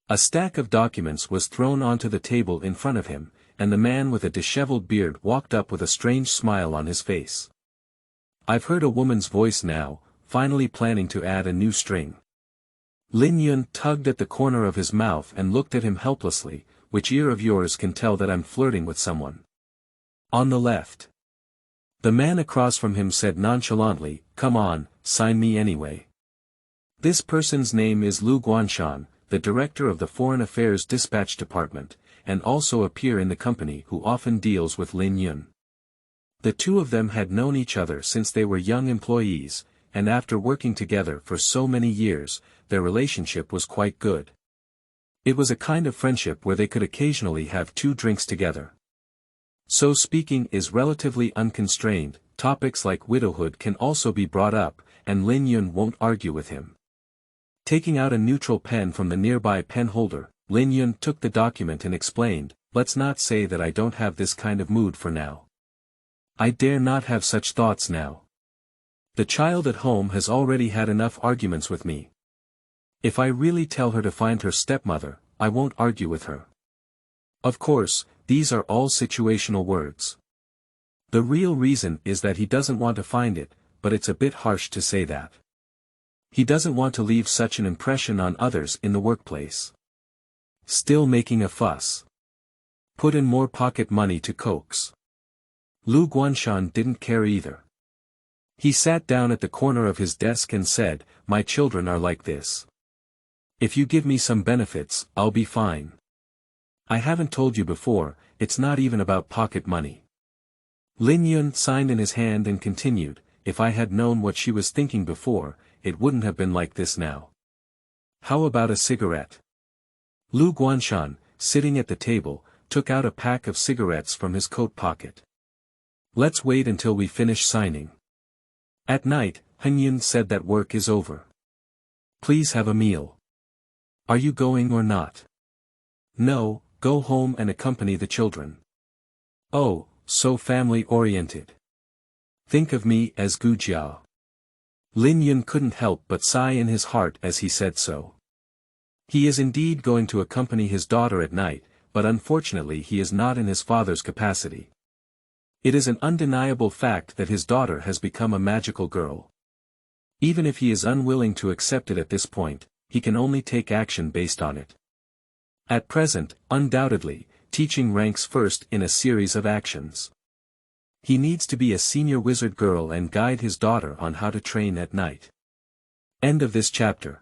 A stack of documents was thrown onto the table in front of him, and the man with a disheveled beard walked up with a strange smile on his face. "I've heard a woman's voice now, finally planning to add a new string." Lin Yun tugged at the corner of his mouth and looked at him helplessly. "Which ear of yours can tell that I'm flirting with someone?" "On the left." The man across from him said nonchalantly, "Come on, sign me anyway." This person's name is Lu Guanshan, the director of the Foreign Affairs Dispatch Department, and also a peer in the company who often deals with Lin Yun. The two of them had known each other since they were young employees, and after working together for so many years, their relationship was quite good. It was a kind of friendship where they could occasionally have 2 drinks together. So speaking is relatively unconstrained, topics like widowhood can also be brought up, and Lin Yun won't argue with him. Taking out a neutral pen from the nearby pen holder, Lin Yun took the document and explained, "Let's not say that I don't have this kind of mood for now. I dare not have such thoughts now. The child at home has already had enough arguments with me. If I really tell her to find her stepmother, I won't argue with her." Of course, these are all situational words. The real reason is that he doesn't want to find it, but it's a bit harsh to say that. He doesn't want to leave such an impression on others in the workplace. Still making a fuss. Put in more pocket money to coax. Lu Guanshan didn't care either. He sat down at the corner of his desk and said, "My children are like this. If you give me some benefits, I'll be fine. I haven't told you before, it's not even about pocket money." Lin Yun signed in his hand and continued, "If I had known what she was thinking before, it wouldn't have been like this now. How about a cigarette?" Lu Guanshan, sitting at the table, took out a pack of cigarettes from his coat pocket. "Let's wait until we finish signing. At night, Heng Yun said that work is over. Please have a meal. Are you going or not?" "No, go home and accompany the children." "Oh, so family-oriented. Think of me as Gu Jiao." Lin Yun couldn't help but sigh in his heart as he said so. He is indeed going to accompany his daughter at night, but unfortunately he is not in his father's capacity. It is an undeniable fact that his daughter has become a magical girl. Even if he is unwilling to accept it at this point, he can only take action based on it. At present, undoubtedly, teaching ranks first in a series of actions. He needs to be a senior wizard girl and guide his daughter on how to train at night. End of this chapter.